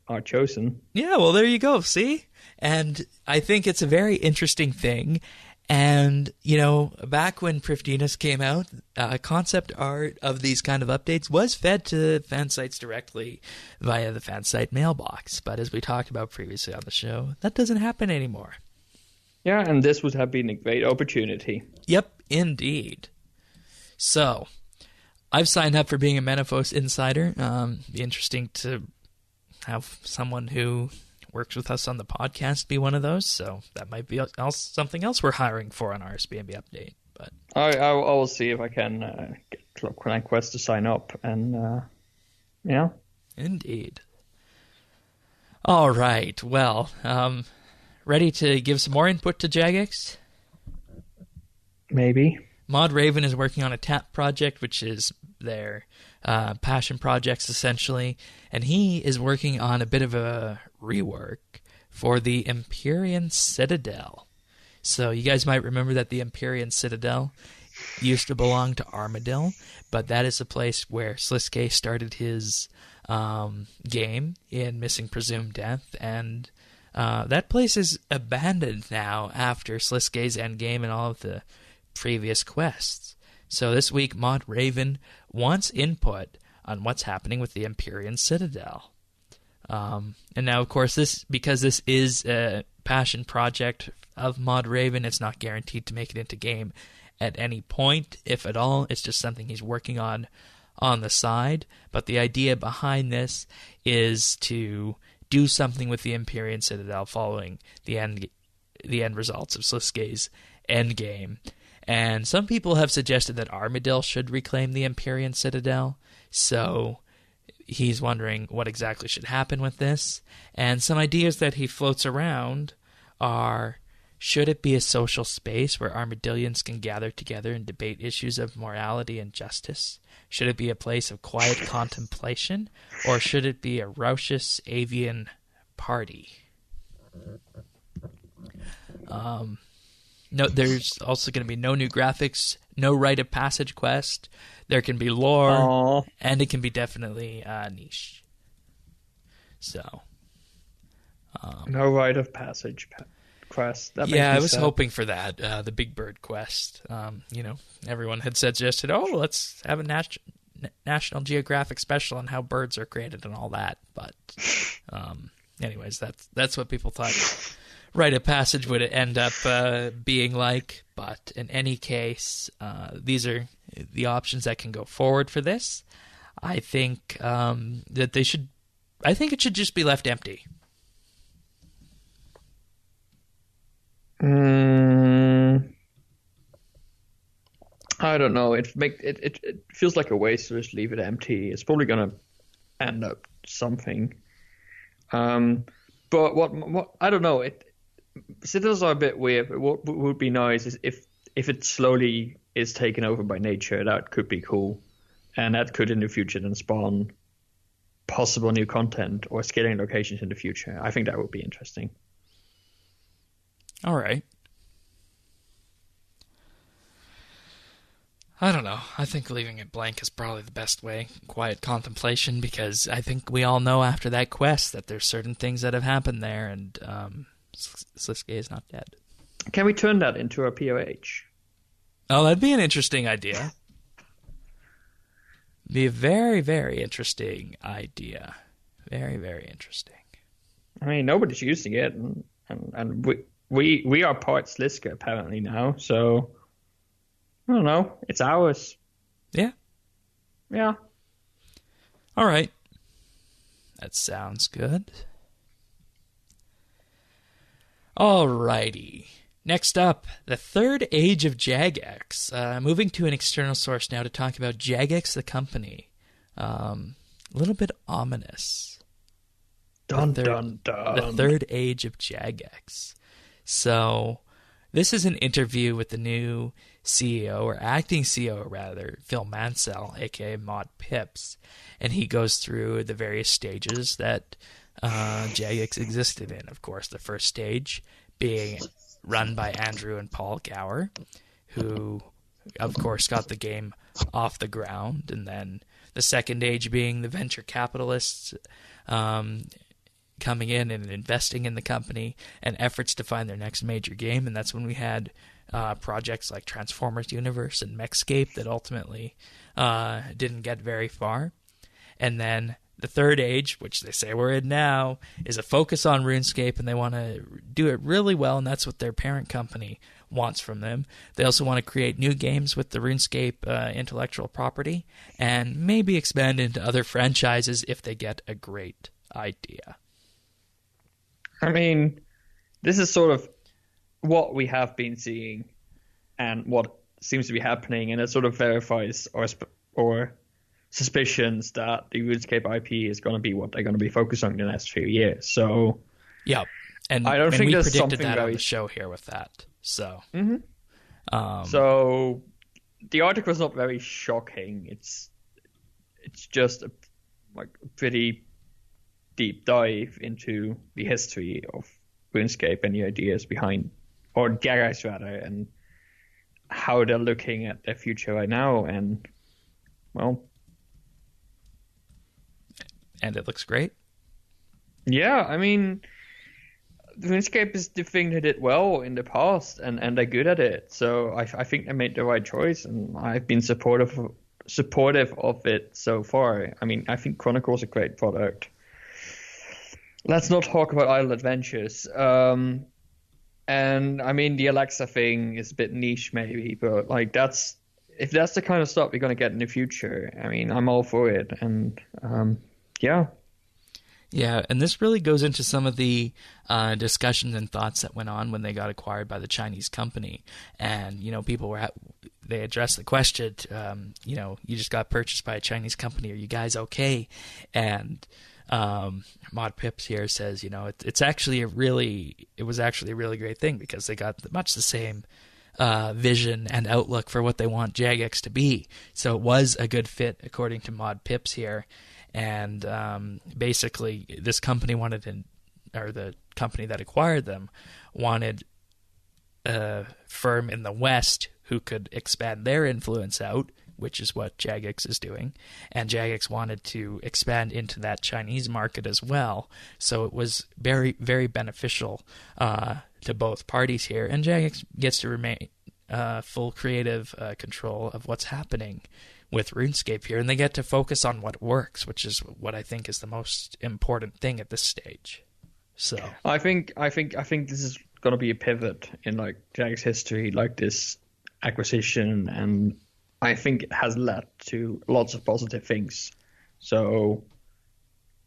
are chosen. Yeah, well, there you go. See? And I think it's a very interesting thing. And, you know, back when Prifdinus came out, concept art of these kind of updates was fed to fan sites directly via the fan site mailbox. But as we talked about previously on the show, that doesn't happen anymore. Yeah, and this would have been a great opportunity. Yep, indeed. So, I've signed up for being a Menaphos insider. Be interesting to have someone who works with us on the podcast be one of those, so that might be something else we're hiring for on RSBANB Update. But I will see if I can get Clan Quest to sign up, and yeah. Indeed. All right, well, ready to give some more input to Jagex? Maybe. Mod Raven is working on a TAP project, which is their passion projects, essentially, and he is working on a bit of a rework for the Empyrean Citadel. So you guys might remember that the Empyrean Citadel used to belong to Armadil, but that is a place where Sliske started his game in Missing Presumed Death, and that place is abandoned now after Sliske's endgame and all of the previous quests. So this week, Mod Raven wants input on what's happening with the Empyrean Citadel. And now, of course, because this is a passion project of Mod Raven, it's not guaranteed to make it into game at any point, if at all. It's just something he's working on the side. But the idea behind this is to do something with the Empyrean Citadel following the end results of Sliske's endgame. And some people have suggested that Armadil should reclaim the Empyrean Citadel, so he's wondering what exactly should happen with this. And some ideas that he floats around are, should it be a social space where Armadillians can gather together and debate issues of morality and justice? Should it be a place of quiet contemplation, or should it be a raucous avian party? No, there's also going to be no new graphics, no rite of passage quest. There can be lore, and it can be definitely niche. So, no rite of passage quest. That I was hoping for that. The Big Bird quest. Everyone had suggested, let's have a National Geographic special on how birds are created and all that. But, anyways, that's what people thought rite of passage would end up being like. But in any case, these are the options that can go forward for this. I think that they should. I think it should just be left empty. I don't know. It feels like a waste to just leave it empty. It's probably going to end up something. But what I don't know. Citadels are a bit weird. But what would be nice is if it slowly is taken over by nature. That could be cool, and that could in the future then spawn possible new content or scaling locations in the future. I think that would be interesting. All right. I don't know. I think leaving it blank is probably the best way. Quiet contemplation, because I think we all know after that quest that there's certain things that have happened there, and Sliske is not dead. Can we turn that into a POH? Oh, that'd be an interesting idea. Be a very, very interesting idea. Very, very interesting. I mean, nobody's using it, and we are part Sliske apparently now, so I don't know. It's ours. Yeah. Yeah. All right. That sounds good. All righty. Next up, the third age of Jagex. Moving to an external source now to talk about Jagex, the company. A little bit ominous. Dun, dun, dun. The third age of Jagex. So, this is an interview with the new CEO, or acting CEO rather, Phil Mansell, aka Mod Pips. And he goes through the various stages that Jagex existed in. Of course, the first stage being run by Andrew and Paul Gower, who, of course, got the game off the ground. And then the second age being the venture capitalists coming in and investing in the company and efforts to find their next major game. And that's when we had projects like Transformers Universe and Mechscape that ultimately didn't get very far. And then the third age, which they say we're in now, is a focus on RuneScape, and they want to do it really well, and that's what their parent company wants from them. They also want to create new games with the RuneScape intellectual property, and maybe expand into other franchises if they get a great idea. I mean, this is sort of what we have been seeing and what seems to be happening, and it sort of verifies or suspicions that the RuneScape IP is going to be what they're going to be focused on in the next few years. So, yeah, and I don't think we there's predicted something that very... on the show here with that. So, so the article is not very shocking. It's just a pretty deep dive into the history of RuneScape and the ideas behind, or Jagex rather, and how they're looking at their future right now. And well. And it looks great. Yeah, I mean, RuneScape is the thing they did well in the past, and they're good at it. So I think they made the right choice, and I've been supportive of it so far. I mean, I think Chronicle is a great product. Let's not talk about Idle Adventures. And I mean, the Alexa thing is a bit niche maybe, but if that's the kind of stuff we're going to get in the future, I mean, I'm all for it. And yeah. Yeah, and this really goes into some of the discussions and thoughts that went on when they got acquired by the Chinese company. And, people they addressed the question, you just got purchased by a Chinese company. Are you guys okay? And Mod Pips here says, it was actually a really great thing, because they got much the same vision and outlook for what they want Jagex to be. So it was a good fit, according to Mod Pips here. And basically, this company the company that acquired them wanted a firm in the West who could expand their influence out, which is what Jagex is doing. And Jagex wanted to expand into that Chinese market as well. So it was very, very beneficial to both parties here. And Jagex gets to remain full creative control of what's happening with RuneScape here, and they get to focus on what works, which is what I think is the most important thing at this stage. So I think this is going to be a pivot in Jagex history, this acquisition, and I think it has led to lots of positive things. So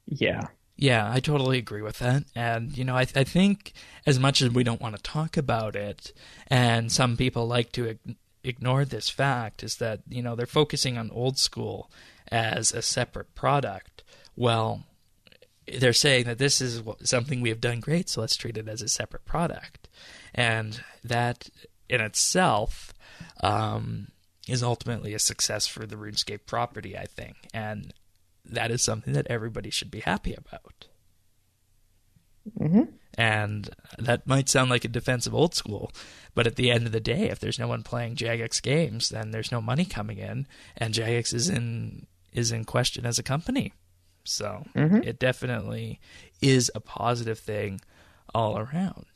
yeah. Yeah, I totally agree with that. And, I think as much as we don't want to talk about it, and some people like to ignore this fact, is that, they're focusing on old school as a separate product. Well, they're saying that this is something we have done great, so let's treat it as a separate product. And that in itself is ultimately a success for the RuneScape property, I think. And that is something that everybody should be happy about. Mm-hmm. And that might sound like a defense of old school, but at the end of the day, if there's no one playing Jagex games, then there's no money coming in, and Jagex is in question as a company. So it definitely is a positive thing all around.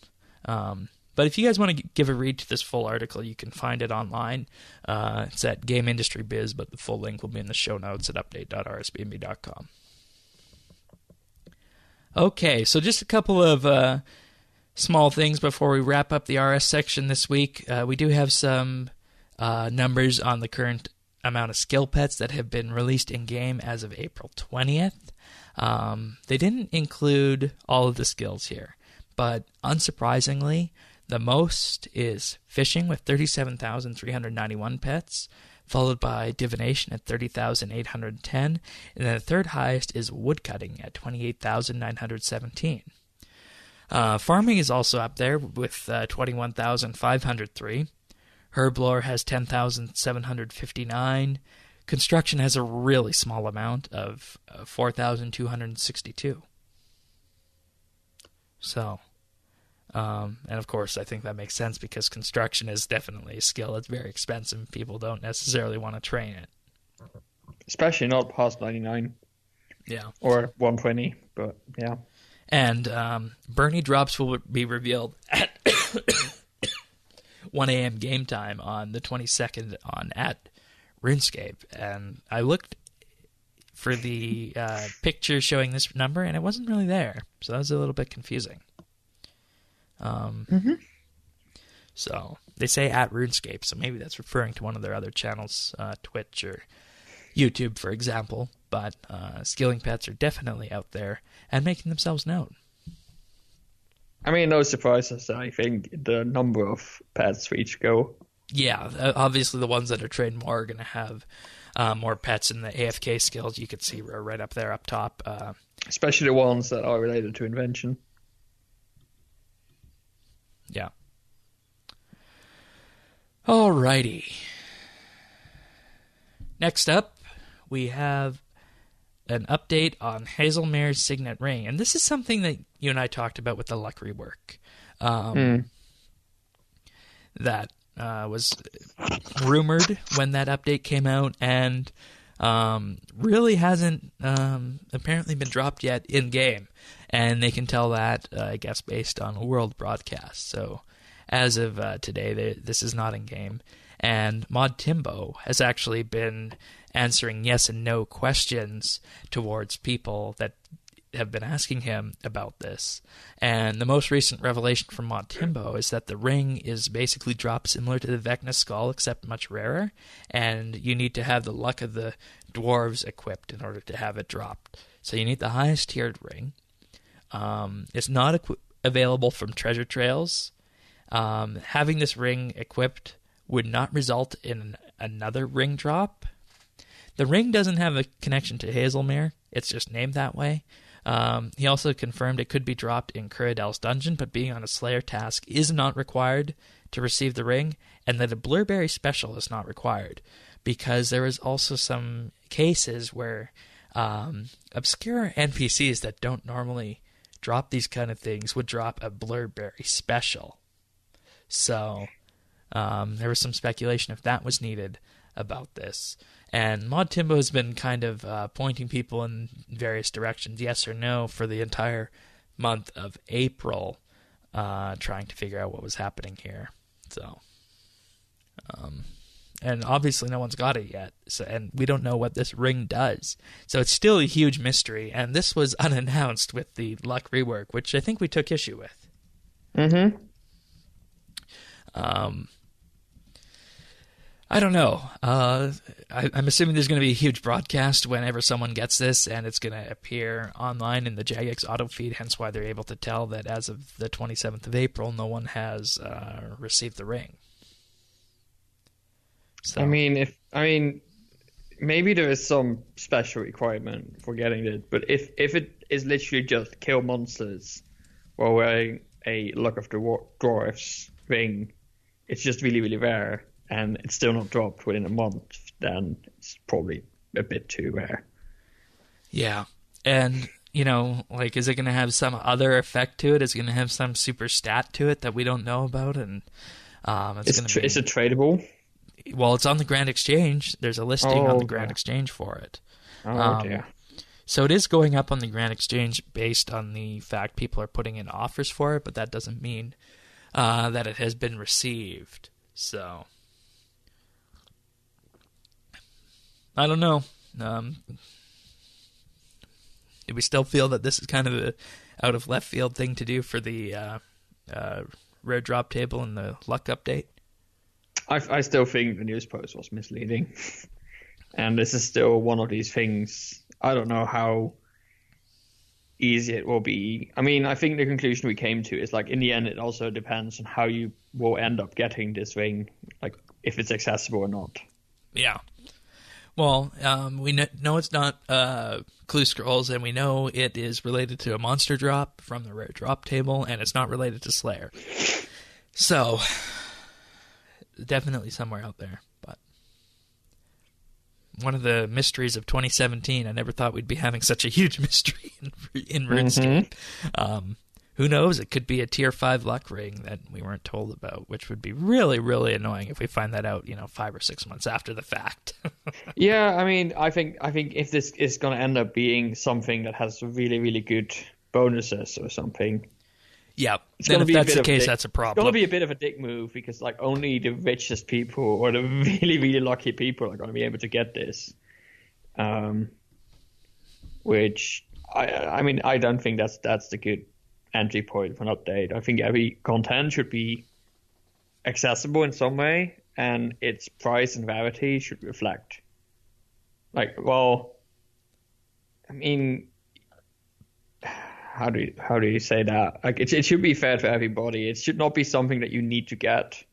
But if you guys want to give a read to this full article, you can find it online. It's at Game Industry Biz, but the full link will be in the show notes at update.rsbnb.com. Okay, so just a couple of small things before we wrap up the RS section this week. We do have some numbers on the current amount of skill pets that have been released in-game as of April 20th. They didn't include all of the skills here, but unsurprisingly, the most is fishing with 37,391 pets, followed by divination at 30,810, and then the third highest is woodcutting at 28,917. Farming is also up there with 21,503. Herblore has 10,759. Construction has a really small amount of 4,262. So, and of course, I think that makes sense because construction is definitely a skill. It's very expensive. People don't necessarily want to train it. Especially not past 99. Yeah. Or 120, but yeah. And Bernie drops will be revealed at 1 a.m. game time on the 22nd at RuneScape. And I looked for the picture showing this number, and it wasn't really there. So that was a little bit confusing. So they say at RuneScape, so maybe that's referring to one of their other channels, Twitch or YouTube, for example. But skilling pets are definitely out there and making themselves known. I mean, no surprises. I think the number of pets for each go. Yeah, obviously the ones that are trained more are going to have more pets in the AFK skills. You could see right up there, up top. Especially the ones that are related to invention. Yeah. Alrighty. Next up, we have an update on Hazelmere's Signet ring. And this is something that you and I talked about with the luck rework. That was rumored when that update came out and really hasn't apparently been dropped yet in-game. And they can tell that, I guess, based on a world broadcast. So as of today, this is not in-game. And Mod Timbo has actually been answering yes and no questions towards people that have been asking him about this. And the most recent revelation from Mod Timbo is that the ring is basically dropped similar to the Vecna skull, except much rarer. And you need to have the luck of the dwarves equipped in order to have it dropped. So you need the highest tiered ring. It's not available from treasure trails. Having this ring equipped would not result in another ring drop. The ring doesn't have a connection to Hazelmere. It's just named that way. He also confirmed it could be dropped in Curadel's dungeon, but being on a Slayer task is not required to receive the ring, and that a Blurberry special is not required, because there is also some cases where obscure NPCs that don't normally drop these kind of things would drop a Blurberry special. So there was some speculation if that was needed about this. And Mod Timbo has been kind of pointing people in various directions, yes or no, for the entire month of April, trying to figure out what was happening here. So, and obviously no one's got it yet, so, and we don't know what this ring does. So it's still a huge mystery, and this was unannounced with the luck rework, which I think we took issue with. Mm-hmm. I don't know. I'm assuming there's going to be a huge broadcast whenever someone gets this, and it's going to appear online in the Jagex auto feed, hence why they're able to tell that as of the 27th of April, no one has received the ring. So. I mean, maybe there is some special requirement for getting it, but if it is literally just kill monsters while wearing a Luck of the Dwarfs ring, it's just really, really rare, and it's still not dropped within a month, then it's probably a bit too rare. Yeah. And, like, is it going to have some other effect to it? Is it going to have some super stat to it that we don't know about? And Is it tradable? Well, it's on the Grand Exchange. There's a listing on the Grand Exchange for it. Oh, dear. So it is going up on the Grand Exchange based on the fact people are putting in offers for it, but that doesn't mean that it has been received. So, I don't know. Do we still feel that this is kind of a out of left field thing to do for the rare drop table and the luck update? I still think the news post was misleading. And this is still one of these things. I don't know how easy it will be. I mean, I think the conclusion we came to is, like, in the end, it also depends on how you will end up getting this thing, like, if it's accessible or not. Yeah. Well, we know it's not Clue Scrolls, and we know it is related to a monster drop from the rare drop table, and it's not related to Slayer. So, definitely somewhere out there, but one of the mysteries of 2017. I never thought we'd be having such a huge mystery in RuneScape. Who knows? It could be a tier 5 luck ring that we weren't told about, which would be really, really annoying if we find that out, 5 or 6 months after the fact. Yeah, I mean, I think if this is going to end up being something that has really, really good bonuses or something. Yeah, then if that's the case, that's a problem. It's going to be a bit of a dick move because, like, only the richest people or the really, really lucky people are going to be able to get this. Which, I mean, I don't think that's the good entry point for an update. I think every content should be accessible in some way, and its price and rarity should reflect. Like, well, I mean, how do you say that? Like, it should be fair for everybody. It should not be something that you need to get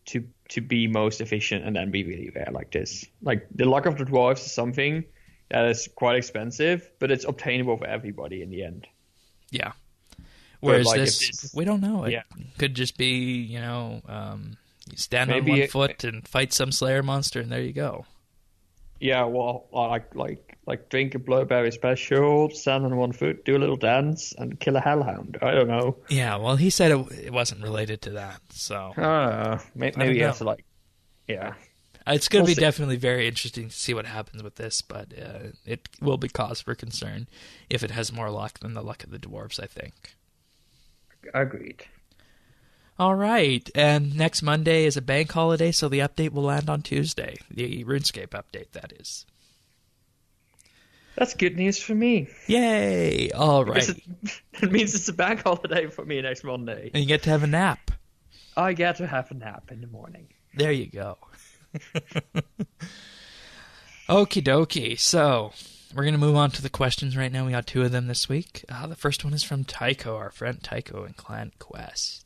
to be most efficient and then be really rare like this. Like, the Luck of the Dwarves is something that is quite expensive, but it's obtainable for everybody in the end. Yeah. Whereas like, this, we don't know. It could just be, you stand on one foot and fight some Slayer monster, and there you go. Yeah, well, like drink a Blowberry Special, stand on one foot, do a little dance, and kill a hellhound. I don't know. Yeah, well, he said it wasn't related to that, so... maybe he has to, like... Yeah. It's going to be definitely very interesting to see what happens with this, but it will be cause for concern if it has more luck than the Luck of the Dwarves, I think. Agreed. All right, and next Monday is a bank holiday, so the update will land on Tuesday. The RuneScape update, that is. That's good news for me. Yay! All right. It means it's a bank holiday for me next Monday. And you get to have a nap. I get to have a nap in the morning. There you go. Okie dokie. So, we're going to move on to the questions right now. We got 2 of them this week. The first one is from Tycho, our friend Tycho in Clan Quest.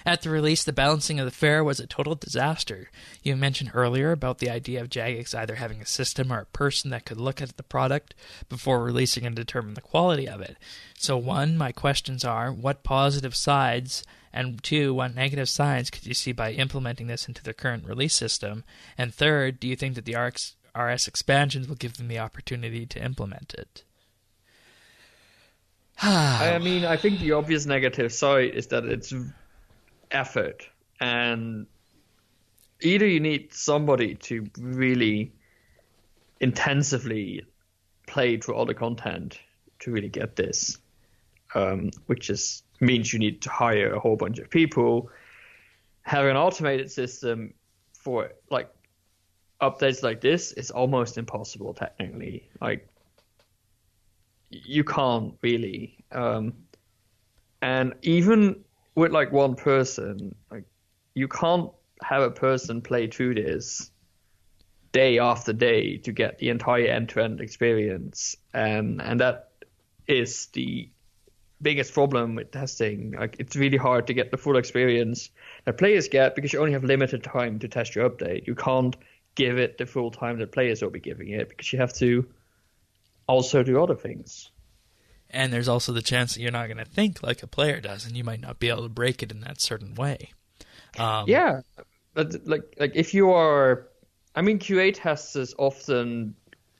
At the release, the balancing of the fair was a total disaster. You mentioned earlier about the idea of Jagex either having a system or a person that could look at the product before releasing and determine the quality of it. So 1, my questions are, what positive sides, and 2, what negative sides could you see by implementing this into the current release system? And 3rd, do you think that the RS expansions will give them the opportunity to implement it? I mean, I think the obvious negative side is that it's effort, and either you need somebody to really intensively play through all the content to really get this, which means you need to hire a whole bunch of people. Having an automated system for like updates like this is almost impossible technically. Like, you can't really, and even with like one person, like, you can't have a person play through this day after day to get the entire end-to-end experience, and that is the biggest problem with testing. Like, it's really hard to get the full experience that players get because you only have limited time to test your update. You can't give it the full time that players will be giving it because you have to also do other things. And there's also the chance that you're not going to think like a player does, and you might not be able to break it in that certain way. Yeah, but like if you are, I mean, QA testers often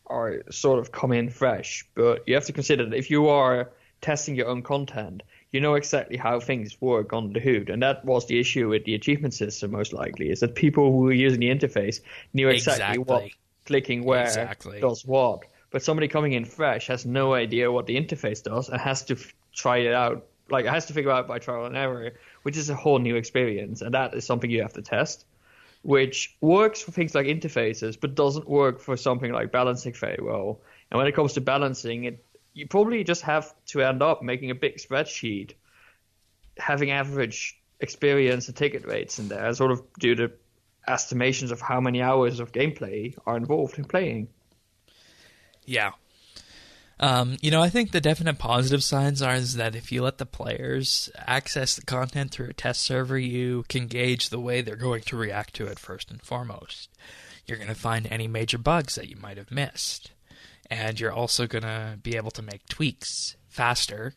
are sort of come in fresh, but you have to consider that if you are testing your own content, you know exactly how things work on the hood. And that was the issue with the achievement system, most likely, is that people who were using the interface knew exactly what clicking where does what. But somebody coming in fresh has no idea what the interface does and has to try it out. Like, it has to figure out by trial and error, which is a whole new experience. And that is something you have to test, which works for things like interfaces, but doesn't work for something like balancing very well. And when it comes to balancing, you probably just have to end up making a big spreadsheet, having average experience and ticket rates in there, sort of do the estimations of how many hours of gameplay are involved in playing. Yeah. I think the definite positive signs is that if you let the players access the content through a test server, you can gauge the way they're going to react to it first and foremost. You're going to find any major bugs that you might have missed. And you're also going to be able to make tweaks faster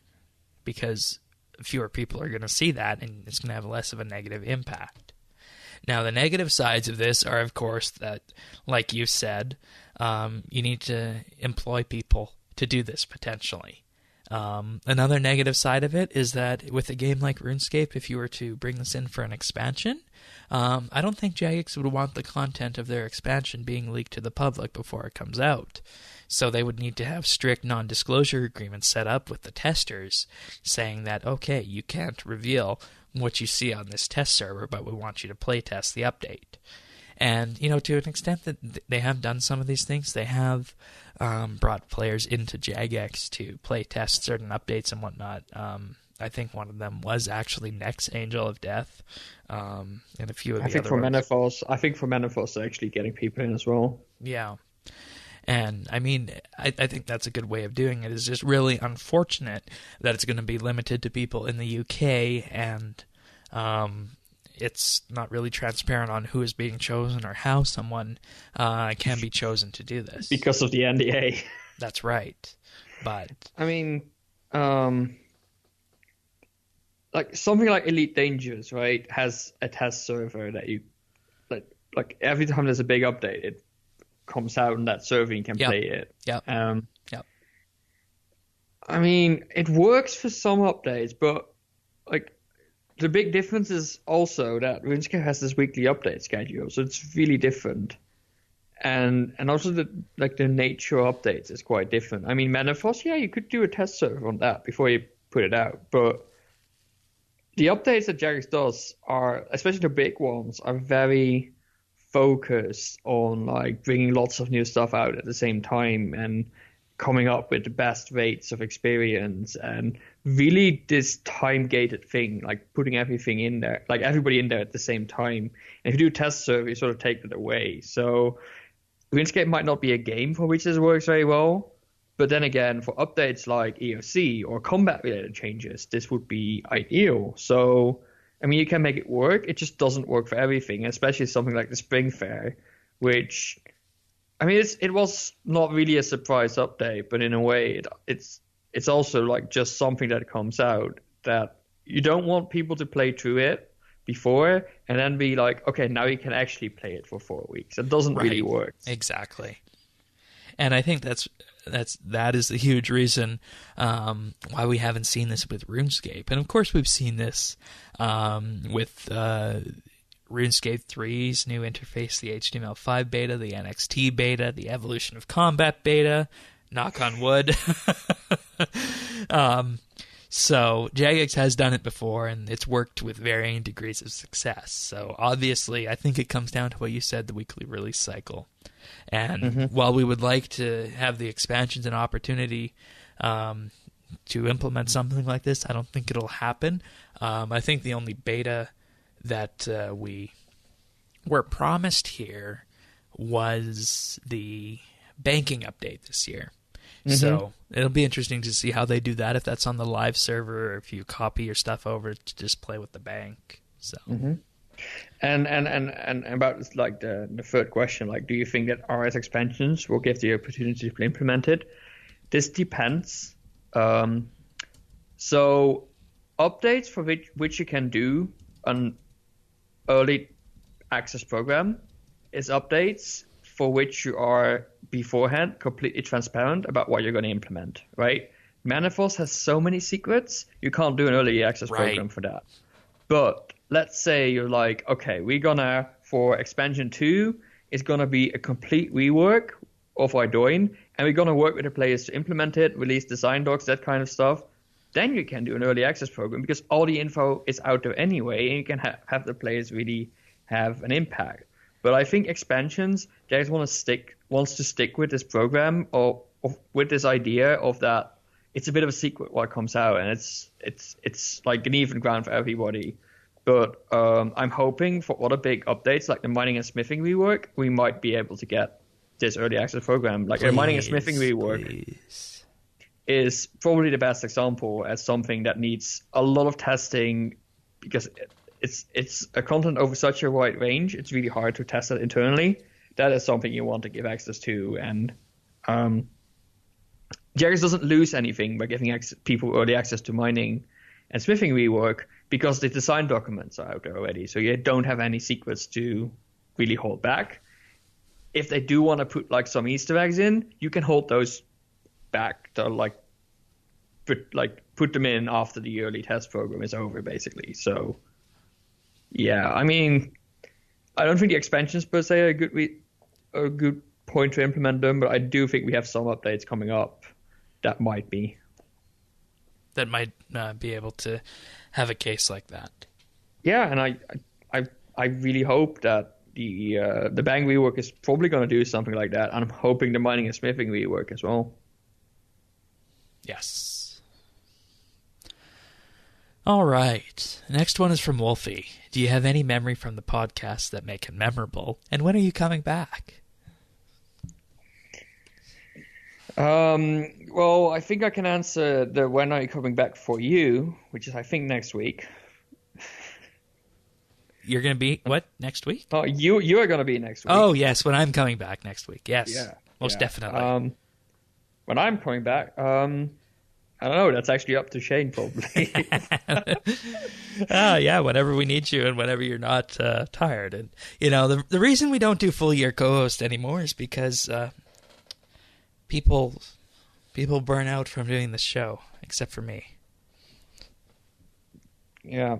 because fewer people are going to see that, and it's going to have less of a negative impact. Now, the negative sides of this are, of course, that, like you said, you need to employ people to do this potentially. Another negative side of it is that with a game like RuneScape, if you were to bring this in for an expansion, I don't think Jagex would want the content of their expansion being leaked to the public before it comes out. So they would need to have strict non-disclosure agreements set up with the testers saying that, okay, you can't reveal what you see on this test server, but we want you to play test the update. And, to an extent that they have done some of these things, they have brought players into Jagex to play test certain updates and whatnot. I think one of them was actually Next Angel of Death, and a few of the other ones. I think for Menaphos, they're actually getting people in as well. Yeah. And, I think that's a good way of doing it. It's just really unfortunate that it's going to be limited to people in the UK, and it's not really transparent on who is being chosen or how someone can be chosen to do this. Because of the NDA. That's right. But like something like Elite Dangerous, right, has a test server that you like every time there's a big update, it comes out on that server and you can play it. Yeah. It works for some updates, but like the big difference is also that RuneScape has this weekly update schedule, so it's really different. And also the nature of updates is quite different. Menaphos, you could do a test server on that before you put it out, but the updates that Jagex does are, especially the big ones, are very focused on like bringing lots of new stuff out at the same time and coming up with the best rates of experience, and really this time-gated thing, like putting everything in there, like everybody in there at the same time. And if you do test server, you sort of take that away. So RuneScape might not be a game for which this works very well, but then again, for updates like EOC or combat-related changes, this would be ideal. So, you can make it work. It just doesn't work for everything, especially something like the Spring Fayre, which, it was not really a surprise update, but in a way, it's also like just something that comes out that you don't want people to play through it before and then be like, okay, now you can actually play it for 4 weeks. It doesn't really work. Exactly. And I think that is the huge reason why we haven't seen this with RuneScape. And of course, we've seen this with RuneScape 3's new interface, the HTML5 beta, the NXT beta, the Evolution of Combat beta. Knock on wood. So Jagex has done it before, and it's worked with varying degrees of success. So obviously, I think it comes down to what you said, the weekly release cycle. And while we would like to have the expansions and opportunity to implement something like this, I don't think it'll happen. I think the only beta that we were promised here was the banking update this year. So it'll be interesting to see how they do that, if that's on the live server or if you copy your stuff over to just play with the bank. So and about like the third question, like, do you think that RS expansions will give the opportunity to be implemented? This depends. So updates for which you can do an early access program is updates for which you are beforehand completely transparent about what you're going to implement, right? Menaphos has so many secrets, you can't do an early access program for that. But let's say you're like, okay, we're gonna, for expansion 2, it's gonna be a complete rework of what we're doing, and we're gonna work with the players to implement it, release design docs, that kind of stuff. Then you can do an early access program because all the info is out there anyway, and you can have the players really have an impact. But I think expansions, guys wants to stick with this program or with this idea of that it's a bit of a secret what comes out, and it's like an even ground for everybody. But I'm hoping for other big updates like the mining and smithing rework, we might be able to get this early access program. Like the mining and smithing rework is probably the best example as something that needs a lot of testing because it's a content over such a wide range. It's really hard to test it internally. That is something you want to give access to, and Jagex doesn't lose anything by giving people early access to mining and smithing rework because the design documents are out there already. So you don't have any secrets to really hold back. If they do want to put like some Easter eggs in, you can hold those back to put them in after the early test program is over, basically. So yeah, I mean, I don't think the expansions per se are a good point to implement them, but I do think we have some updates coming up that might be able to have a case like that. Yeah, and I really hope that the Bang rework is probably going to do something like that, and I'm hoping the mining and smithing rework as well. Yes. All right. Next one is from Wolfie. Do you have any memory from the podcast that make it memorable? And when are you coming back? Well, I think I can answer the when are you coming back for you, which is I think next week. You're going to be what next week? Oh, you are going to be next week. Oh yes, when I'm coming back next week. Yes, most definitely. When I'm coming back, I don't know. That's actually up to Shane probably. Yeah, whenever we need you and whenever you're not tired. And the reason we don't do full year co-host anymore is because people burn out from doing this show, except for me. Yeah.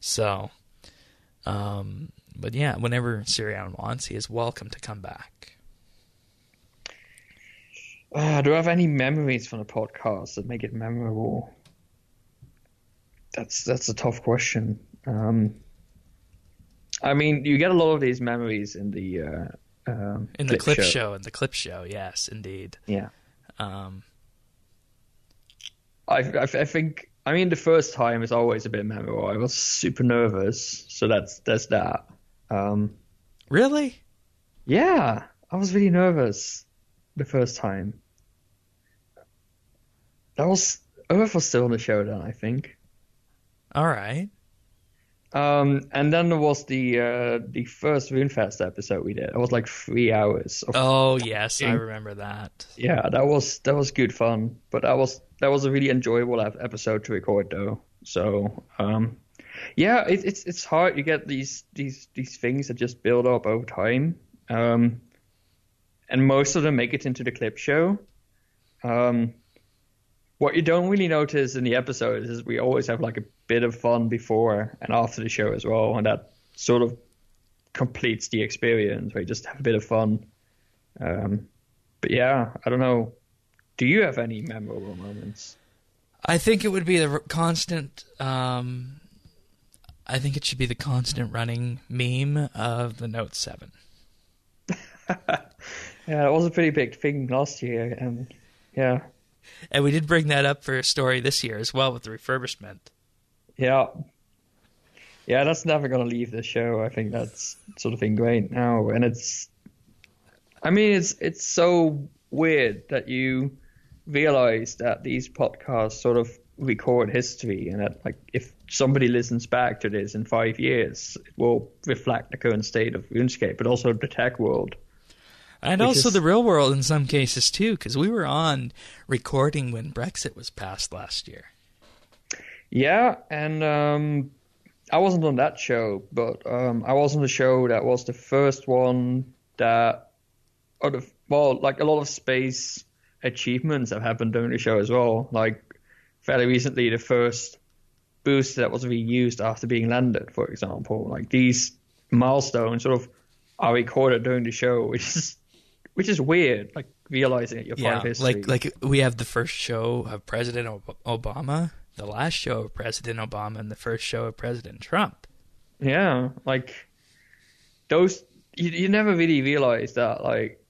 So, but yeah, whenever Sirian wants, he is welcome to come back. Do I have any memories from the podcast that make it memorable? That's a tough question. I mean, you get a lot of these memories in the clip show. In the clip show, yes, indeed. Yeah. I think. I mean, the first time is always a bit memorable. I was super nervous, so there's that. Really? Yeah, I was really nervous the first time. Earth was still on the show then, I think. All right. And then there was the first RuneFest episode we did. It was like 3 hours. Yes, I remember that. Yeah, that was good fun. But that was a really enjoyable episode to record though. So yeah, it's hard. You get these things that just build up over time, and most of them make it into the clip show. What you don't really notice in the episodes is we always have like a bit of fun before and after the show as well, and that sort of completes the experience where you just have a bit of fun. But yeah, I don't know. Do you have any memorable moments? I think it would be the constant. I think it should be the constant running meme of the Note 7. Yeah, it was a pretty big thing last year, and yeah. And we did bring that up for a story this year as well with the refurbishment. Yeah. Yeah, that's never going to leave the show. I think that's sort of ingrained now. And it's so weird that you realize that these podcasts sort of record history, and that like if somebody listens back to this in 5 years, it will reflect the current state of RuneScape, but also the tech world. And also the real world in some cases, too, because we were on recording when Brexit was passed last year. Yeah, and I wasn't on that show, but I was on the show that was the first one that, like a lot of space achievements have happened during the show as well. Like fairly recently, the first boost that was reused after being landed, for example. Like these milestones sort of are recorded during the show, which is weird. Like realizing that you're part of history. Like we have the first show of President Obama, the last show of President Obama, and the first show of President Trump. Yeah, like those. You never really realize that, like,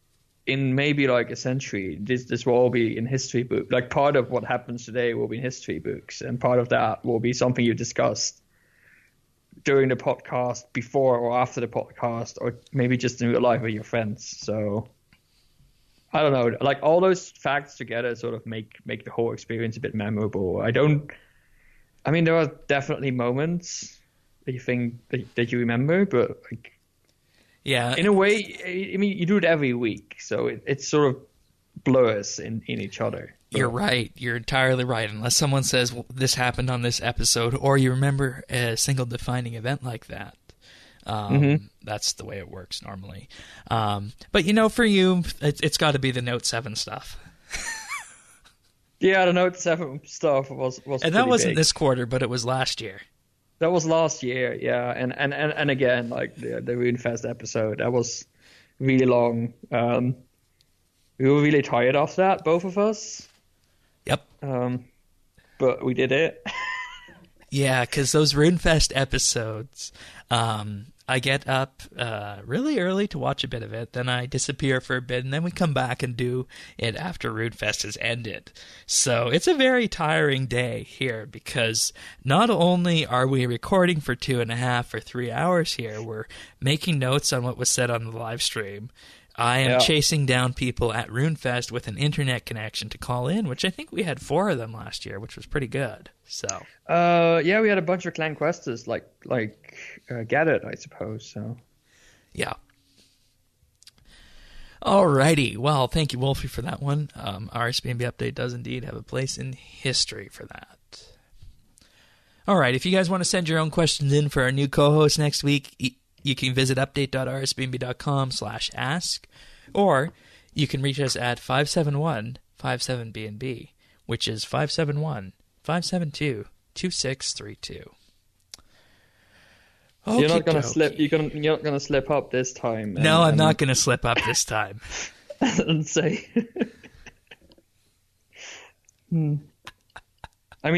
in maybe like a century, this will all be in history book. Like part of what happens today will be in history books, and part of that will be something you discussed during the podcast, before or after the podcast, or maybe just in real life with your friends. So I don't know, like all those facts together sort of make the whole experience a bit memorable. I mean, there are definitely moments that you think that you remember, but like. Yeah. In a way, I mean, you do it every week, so it sort of blurs in each other. You're right. You're entirely right. Unless someone says, well, this happened on this episode, or you remember a single defining event like that. That's the way it works normally. But, you know, for you, it's got to be the Note 7 stuff. Yeah, the Note 7 stuff was and that wasn't big. This quarter, but it was last year. That was last year, yeah, and again, like the RuneFest episode, that was really long. We were really tired after that, both of us. Yep. But we did it. Yeah, because those RuneFest episodes, I get up really early to watch a bit of it, then I disappear for a bit, and then we come back and do it after RuneFest has ended. So it's a very tiring day here, because not only are we recording for 2.5 or 3 hours here, we're making notes on what was said on the live stream. I am chasing down people at RuneFest with an internet connection to call in, which I think we had 4 of them last year, which was pretty good. So, yeah, we had a bunch of clan questers like gathered, I suppose. So, yeah. Alrighty. Well, thank you, Wolfie, for that one. RSBANDB Update does indeed have a place in history for that. All right. If you guys want to send your own questions in for our new co-host next week, you can visit update.rsbnb.com/ask, or you can reach us at 571-57BNB, which is 571-572-2632. You're not gonna slip. You're not gonna slip up this time. No, I'm not gonna slip up this time. And say, I mean,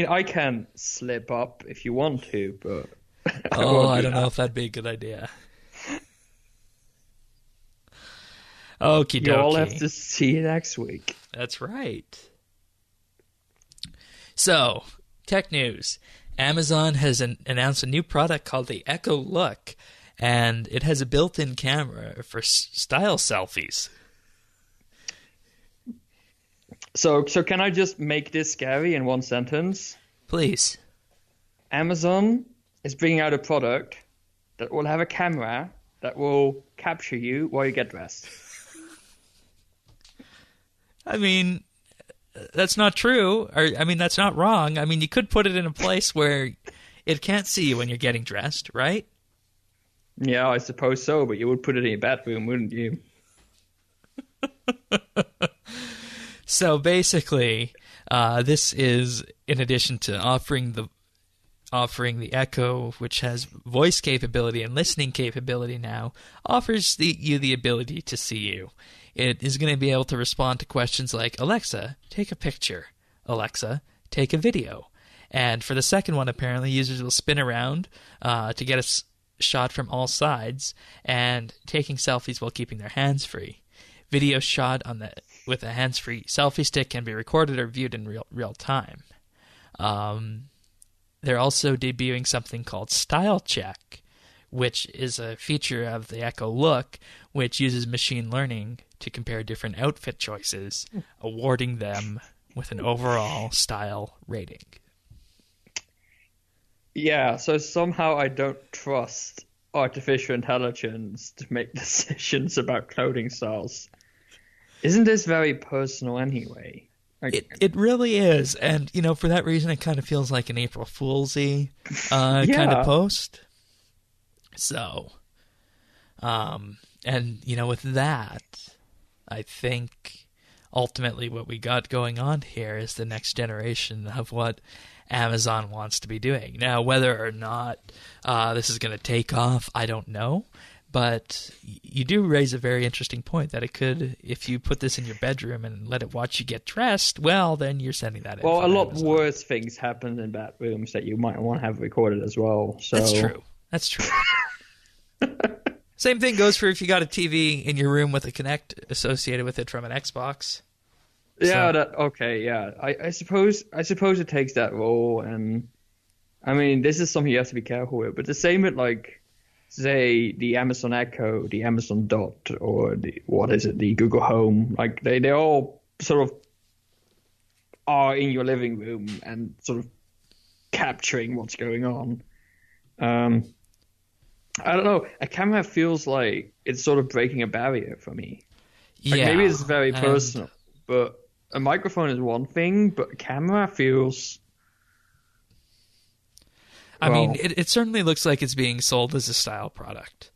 I can slip up if you want to, but. I don't know if that'd be a good idea. Okie dokie. You'll have to see next week. That's right. So, tech news. Amazon has announced a new product called the Echo Look, and it has a built-in camera for style selfies. So can I just make this scary in one sentence? Please. Amazon is bringing out a product that will have a camera that will capture you while you get dressed. I mean, that's not true. That's not wrong. I mean, you could put it in a place where it can't see you when you're getting dressed, right? Yeah, I suppose so, but you would put it in your bedroom, wouldn't you? So basically, this is in addition to offering the Echo, which has voice capability and listening capability now, offers you the ability to see you. It is going to be able to respond to questions like, Alexa, take a picture. Alexa, take a video. And for the second one, apparently, users will spin around to get a shot from all sides, and taking selfies while keeping their hands free. Video shot with a hands-free selfie stick can be recorded or viewed in real time. They're also debuting something called Style Check, which is a feature of the Echo Look, which uses machine learning to compare different outfit choices, awarding them with an overall style rating. Yeah, so somehow I don't trust artificial intelligence to make decisions about clothing styles. Isn't this very personal anyway? It really is, and for that reason, it kind of feels like an April Fool's-y kind of post. So, And, with that, I think ultimately what we got going on here is the next generation of what Amazon wants to be doing. Now, whether or not this is going to take off, I don't know. But you do raise a very interesting point that it could, if you put this in your bedroom and let it watch you get dressed, well, then you're sending that in. Well, a lot worse things happen in bedrooms that you might want to have recorded as well. So That's true. Same thing goes for if you got a TV in your room with a Kinect associated with it from an Xbox. Yeah, I suppose it takes that role, and I mean, this is something you have to be careful with. But the same with, like, say, the Amazon Echo, the Amazon Dot, or the Google Home. Like, they all sort of are in your living room and sort of capturing what's going on. I don't know. A camera feels like it's sort of breaking a barrier for me. Like, maybe it's very personal, but a microphone is one thing, but a camera feels... I mean, it certainly looks like it's being sold as a style product.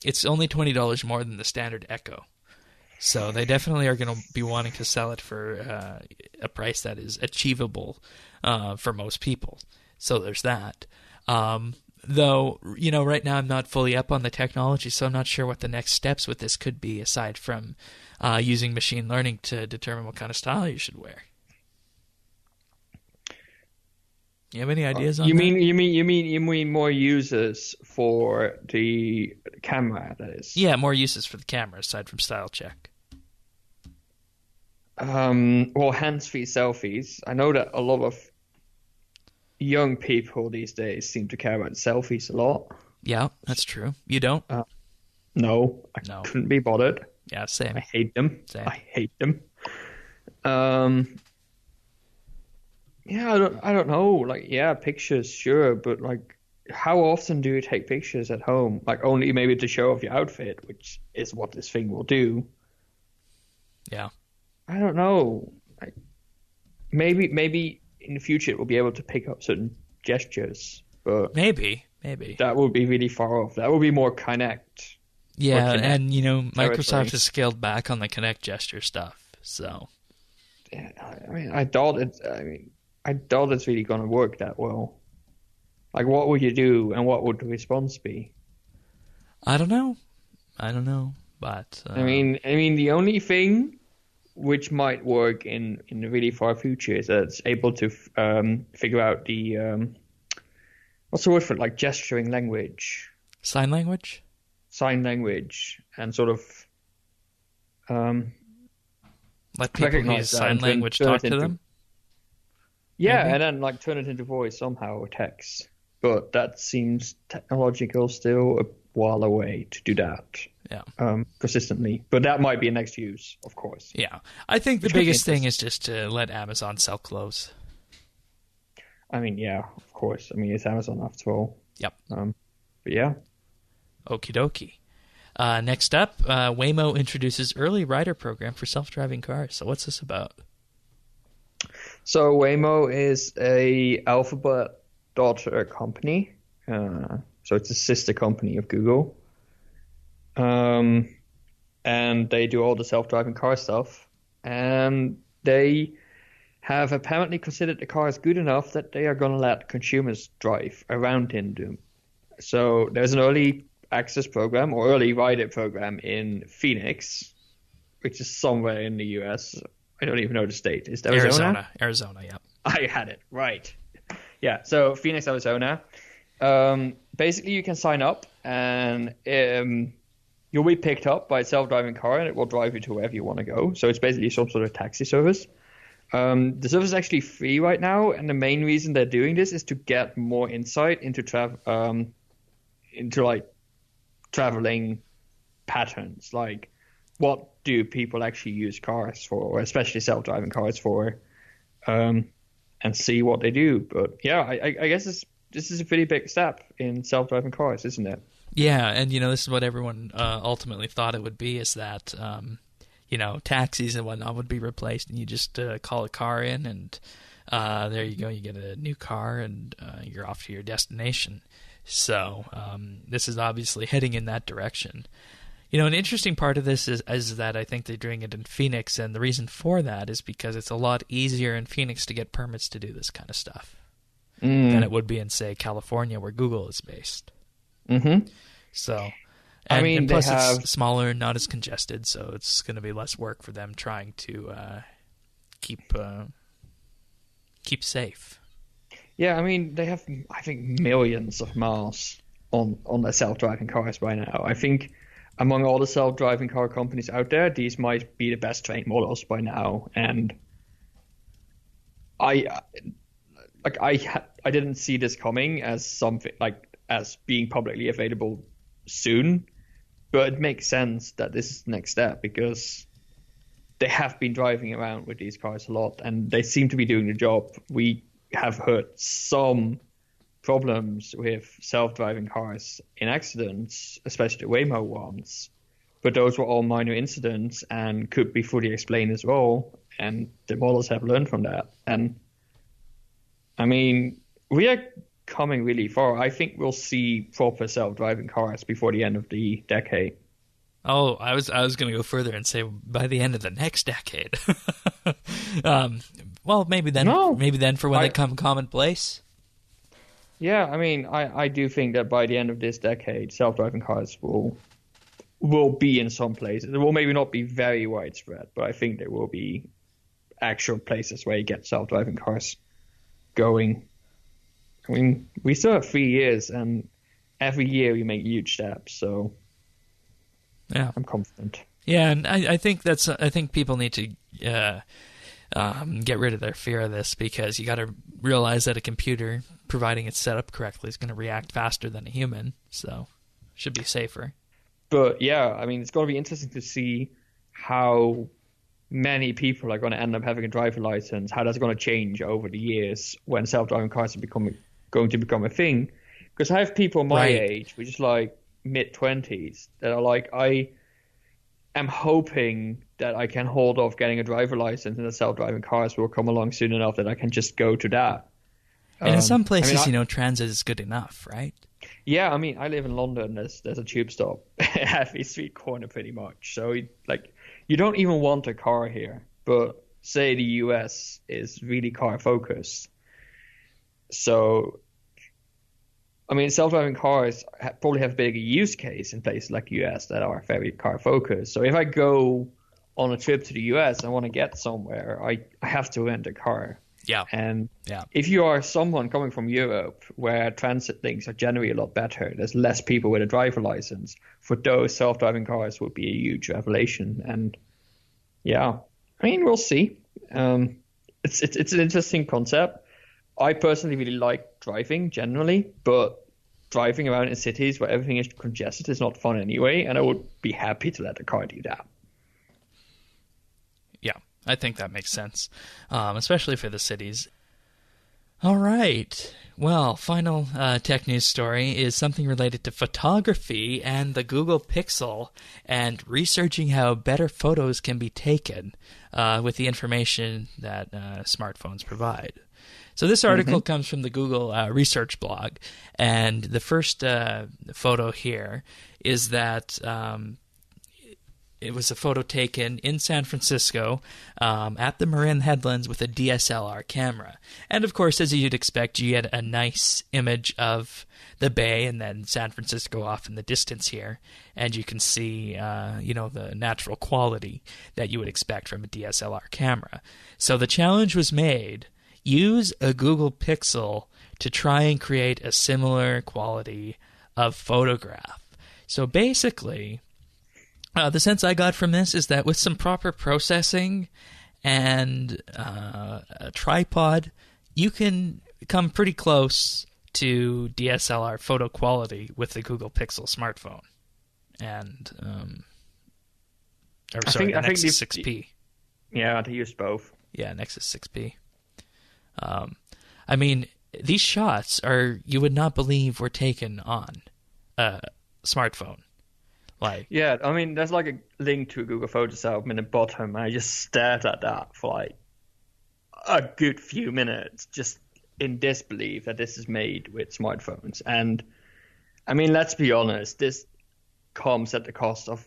It's only $20 more than the standard Echo. So they definitely are going to be wanting to sell it for a price that is achievable for most people. So there's that. Though, right now I'm not fully up on the technology, so I'm not sure what the next steps with this could be, aside from using machine learning to determine what kind of style you should wear. You have any ideas on that? You mean more users for the camera, that is? Yeah, more uses for the camera aside from style check. Well, hands-free selfies. I know that a lot of young people these days seem to care about selfies a lot. Yeah, that's true. You don't? No, I couldn't be bothered. Yeah, same. I hate them. Same. I hate them. Yeah, I don't know. Like, yeah, pictures, sure, but like, how often do you take pictures at home? Like, only maybe to show off your outfit, which is what this thing will do. Yeah. I don't know. Like, maybe in the future it will be able to pick up certain gestures, but maybe that would be really far off. That would be more Kinect. Yeah, and Microsoft has scaled back on the Kinect gesture stuff. So, yeah, I mean, I doubt it's really going to work that well. Like, what would you do, and what would the response be? I don't know, but I mean, the only thing which might work in the really far future is that it's able to figure out the what's the word for it? Like gesturing language, sign language, and sort of let people who use sign language talk to them. Yeah, maybe? And then like turn it into voice somehow or text. But that seems technological still a while away to do that. Yeah. Consistently. But that might be a next use, of course. Yeah. I think the biggest thing is just to let Amazon sell clothes. I mean, yeah, of course. I mean, it's Amazon after all. Yep. But yeah. Okie dokie. Next up, Waymo introduces early rider program for self-driving cars. So what's this about? So Waymo is a Alphabet daughter company. So it's a sister company of Google. And they do all the self-driving car stuff. And they have apparently considered the cars good enough that they are going to let consumers drive around in them. So there's an early access program or early rider program in Phoenix, which is somewhere in the US. I don't even know the state. Is that Arizona? Arizona, yeah. I had it right. Yeah, so Phoenix, Arizona. Basically, you can sign up and you'll be picked up by a self-driving car and it will drive you to wherever you want to go. So it's basically some sort of taxi service. The service is actually free right now, and the main reason they're doing this is to get more insight into traveling patterns. Like, what do people actually use cars for, or especially self-driving cars for, and see what they do. But yeah, I guess this is a pretty big step in self-driving cars, isn't it? Yeah, and this is what everyone ultimately thought it would be, is that taxis and whatnot would be replaced, and you just call a car in, and there you go, you get a new car, and you're off to your destination. So this is obviously heading in that direction. You know, an interesting part of this is that I think they're doing it in Phoenix, and the reason for that is because it's a lot easier in Phoenix to get permits to do this kind of stuff than it would be in, say, California, where Google is based. Mm-hmm. So, and plus it's smaller and not as congested, so it's going to be less work for them trying to keep safe. Yeah, I mean, they have, I think, millions of miles on their self-driving cars by now. I think among all the self-driving car companies out there, these might be the best trained models by now. And I didn't see this coming as something as being publicly available soon, but it makes sense that this is the next step because they have been driving around with these cars a lot and they seem to be doing the job. We have heard some problems with self-driving cars in accidents, especially the Waymo ones, but those were all minor incidents and could be fully explained as well, and the models have learned from that. And I mean, we are coming really far. I think we'll see proper self-driving cars before the end of the decade. Oh, I was going to go further and say by the end of the next decade. Well, maybe then for when they come commonplace. Yeah, I mean, I do think that by the end of this decade, self-driving cars will be in some places. It will maybe not be very widespread, but I think there will be actual places where you get self-driving cars going. I mean, we still have 3 years, and every year we make huge steps, so yeah, I'm confident. Yeah, and I think people need to get rid of their fear of this, because you got to realize that a computer, providing it's set up correctly, is going to react faster than a human, so should be safer. But yeah, I mean, it's going to be interesting to see how many people are going to end up having a driver license, how that's going to change over the years when self-driving cars are going to become a thing. Because I have people my age, which is like mid-20s, that are like, I am hoping that I can hold off getting a driver license and the self-driving cars will come along soon enough that I can just go to that. And in some places, transit is good enough, right? Yeah, I mean, I live in London. There's a tube stop at every street corner pretty much. So, you don't even want a car here. But say the US is really car-focused. So, I mean, self-driving cars probably have a bigger use case in places like the US that are very car-focused. So if I go on a trip to the US and I want to get somewhere, I have to rent a car. Yeah. And if you are someone coming from Europe where transit links are generally a lot better, there's less people with a driver license, for those self-driving cars would be a huge revelation. And yeah, I mean, we'll see. It's an interesting concept. I personally really like driving generally, but driving around in cities where everything is congested is not fun anyway, and I would be happy to let the car do that. Yeah, I think that makes sense, especially for the cities. All right. Well, final tech news story is something related to photography and the Google Pixel and researching how better photos can be taken with the information that smartphones provide. So this article comes from the Google research blog, and the first photo here is that it was a photo taken in San Francisco at the Marin Headlands with a DSLR camera. And of course, as you'd expect, you get a nice image of the bay and then San Francisco off in the distance here, and you can see the natural quality that you would expect from a DSLR camera. So the challenge was made: use a Google Pixel to try and create a similar quality of photograph. So basically, the sense I got from this is that with some proper processing and a tripod, you can come pretty close to DSLR photo quality with the Google Pixel smartphone. And, the Nexus 6P. Yeah, they used both. Yeah, Nexus 6P. I mean, these shots you would not believe were taken on a smartphone. Yeah, I mean, there's like a link to a Google Photos album in the bottom, and I just stared at that for like a good few minutes, just in disbelief that this is made with smartphones. And I mean, let's be honest. This comes at the cost of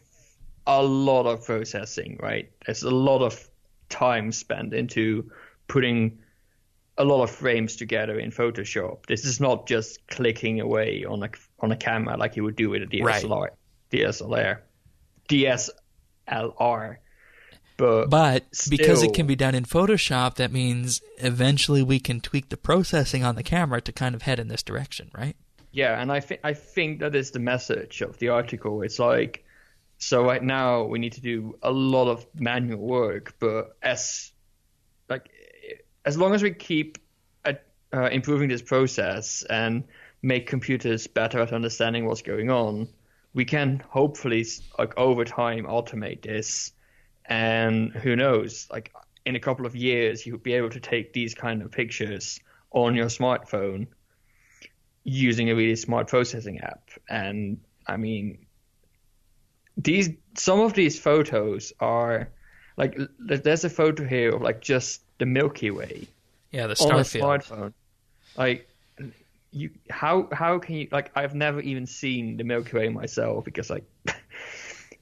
a lot of processing, right? There's a lot of time spent into putting a lot of frames together in Photoshop. This is not just clicking away on a camera like you would do with a DSLR, Right. DSLR. But because it still, can be done in Photoshop, that means eventually we can tweak the processing on the camera to kind of head in this direction, right? yeah, and I think that is the message of the article. It's like, so right now we need to do a lot of manual work, but as long as we keep improving this process and make computers better at understanding what's going on, we can hopefully, like, over time automate this. And who knows, like, in a couple of years, you'll be able to take these kind of pictures on your smartphone using a really smart processing app. And I mean, some of these photos are like, there's a photo here of like just the Milky Way Yeah, the on a Starfield. smartphone. Like, how can you, like, I've never even seen the Milky Way myself because, like, I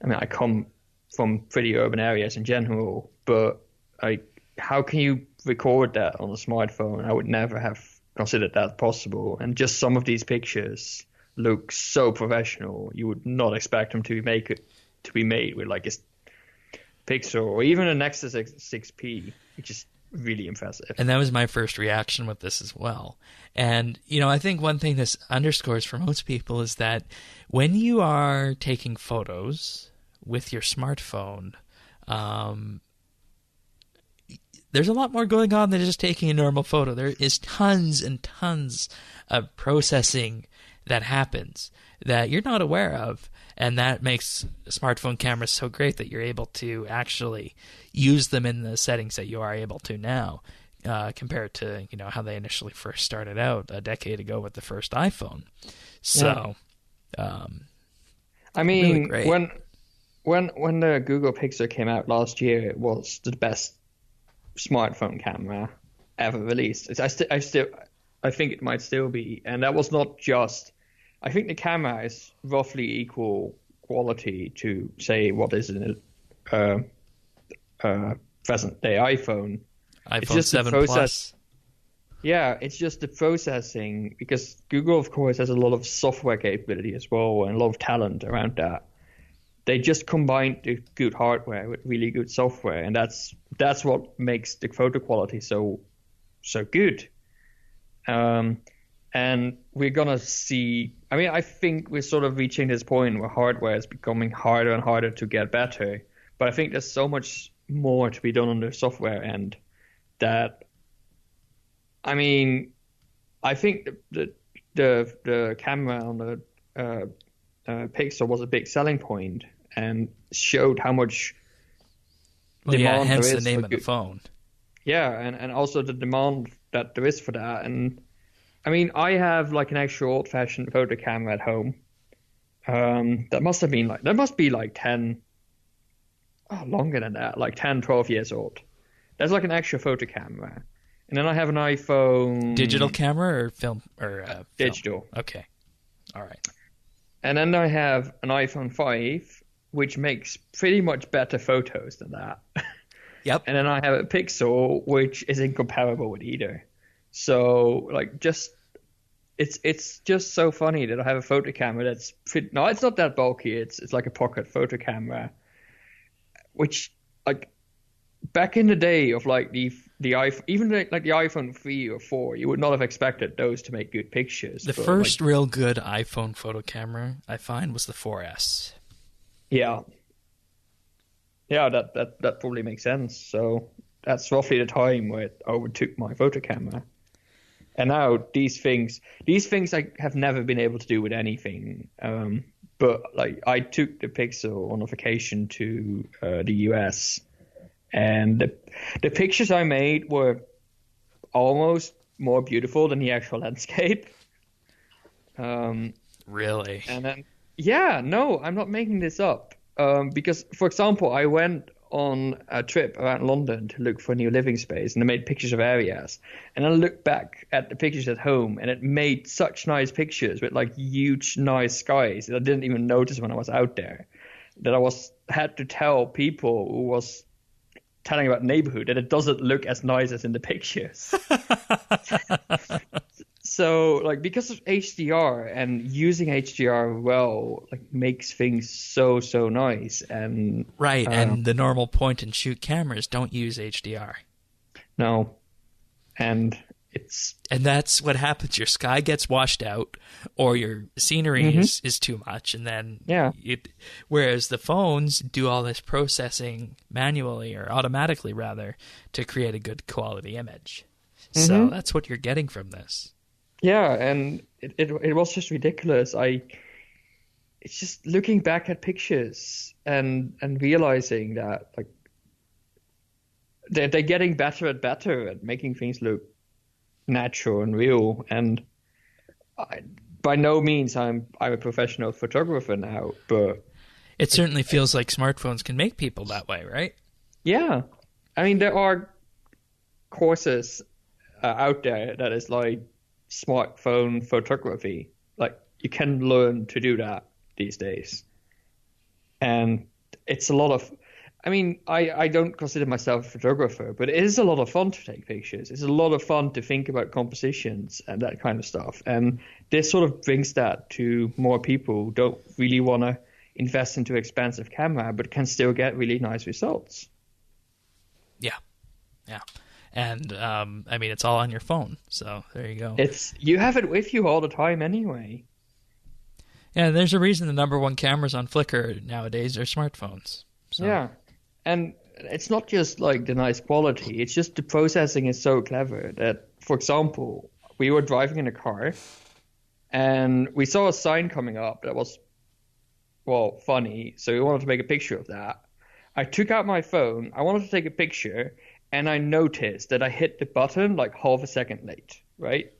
mean, I come from pretty urban areas in general, but like, how can you record that on a smartphone? I would never have considered that possible. And just some of these pictures look so professional. You would not expect them to be made with like a Pixel or even a Nexus 6P, which is really impressive. And that was my first reaction with this as well. And, you know, I think one thing this underscores for most people is that when you are taking photos with your smartphone, there's a lot more going on than just taking a normal photo. There is tons and tons of processing that happens that you're not aware of. And that makes smartphone cameras so great that you're able to actually use them in the settings that you are able to now, compared to, you know, how they initially first started out a decade ago with the first iPhone. So, I mean, really great. when the Google Pixel came out last year, it was the best smartphone camera ever released. I think it might still be, and that was not just. I think the camera is roughly equal quality to, say, what is in a present day iPhone. It's just 7 the process. Plus. Yeah, it's just the processing, because Google, of course, has a lot of software capability as well and a lot of talent around that. They just combined the good hardware with really good software, and that's what makes the photo quality so good. And we're gonna see. I mean, I think we're sort of reaching this point where hardware is becoming harder and harder to get better. But I think there's so much more to be done on the software end that, I mean, I think the camera on the Pixel was a big selling point and showed how much demand hence there the is name for of the phone. Yeah, and also the demand that there is for that. And I mean, I have like an actual old-fashioned photo camera at home. That must be like 10, longer than that, like 10, 12 years old. That's like an actual photo camera. And then I have an iPhone. Digital camera or film or digital. Film? Okay, all right. And then I have an iPhone 5, which makes pretty much better photos than that. Yep. And then I have a Pixel, which is incomparable with either. So, like, it's just so funny that I have a photo camera that's no, it's not that bulky. It's like a pocket photo camera, which, like, back in the day of like the iPhone, even like the iPhone 3 or 4, you would not have expected those to make good pictures. The first real good iPhone photo camera I find was the 4S. Yeah, that probably makes sense. So that's roughly the time where it overtook my photo camera. And now these things I have never been able to do with anything. But like, I took the Pixel on a vacation to the US, and the pictures I made were almost more beautiful than the actual landscape. Really? And then, yeah, no, I'm not making this up. Because, for example, I went on a trip around London to look for a new living space, and I made pictures of areas. And I looked back at the pictures at home, and it made such nice pictures with like huge, nice skies that I didn't even notice when I was out there. That I had to tell people who was telling about the neighborhood that it doesn't look as nice as in the pictures. So, like, because of HDR and using HDR well, like, makes things so nice. And right, and the normal point and shoot cameras don't use HDR. No, and that's what happens. Your sky gets washed out, or your scenery is too much, and then whereas the phones do all this processing manually or automatically rather to create a good quality image. So that's what you're getting from this. Yeah, and it was just ridiculous. It's just looking back at pictures and realizing that like they're getting better at making things look natural and real. And by no means I'm a professional photographer now, but it certainly feels like smartphones can make people that way, right? Yeah, I mean there are courses out there that is like smartphone photography. Like you can learn to do that these days, and it's a lot of I mean I don't consider myself a photographer, but it is a lot of fun to take pictures. It's a lot of fun to think about compositions and that kind of stuff, and this sort of brings that to more people who don't really want to invest into expensive camera but can still get really nice results. Yeah And, I mean, it's all on your phone, so there you go. You have it with you all the time anyway. Yeah, there's a reason the number one cameras on Flickr nowadays are smartphones. So. Yeah, and it's not just, like, the nice quality. It's just the processing is so clever that, for example, we were driving in a car, and we saw a sign coming up that was, well, funny, so we wanted to make a picture of that. I took out my phone, I wanted to take a picture, and I noticed that I hit the button like half a second late, right?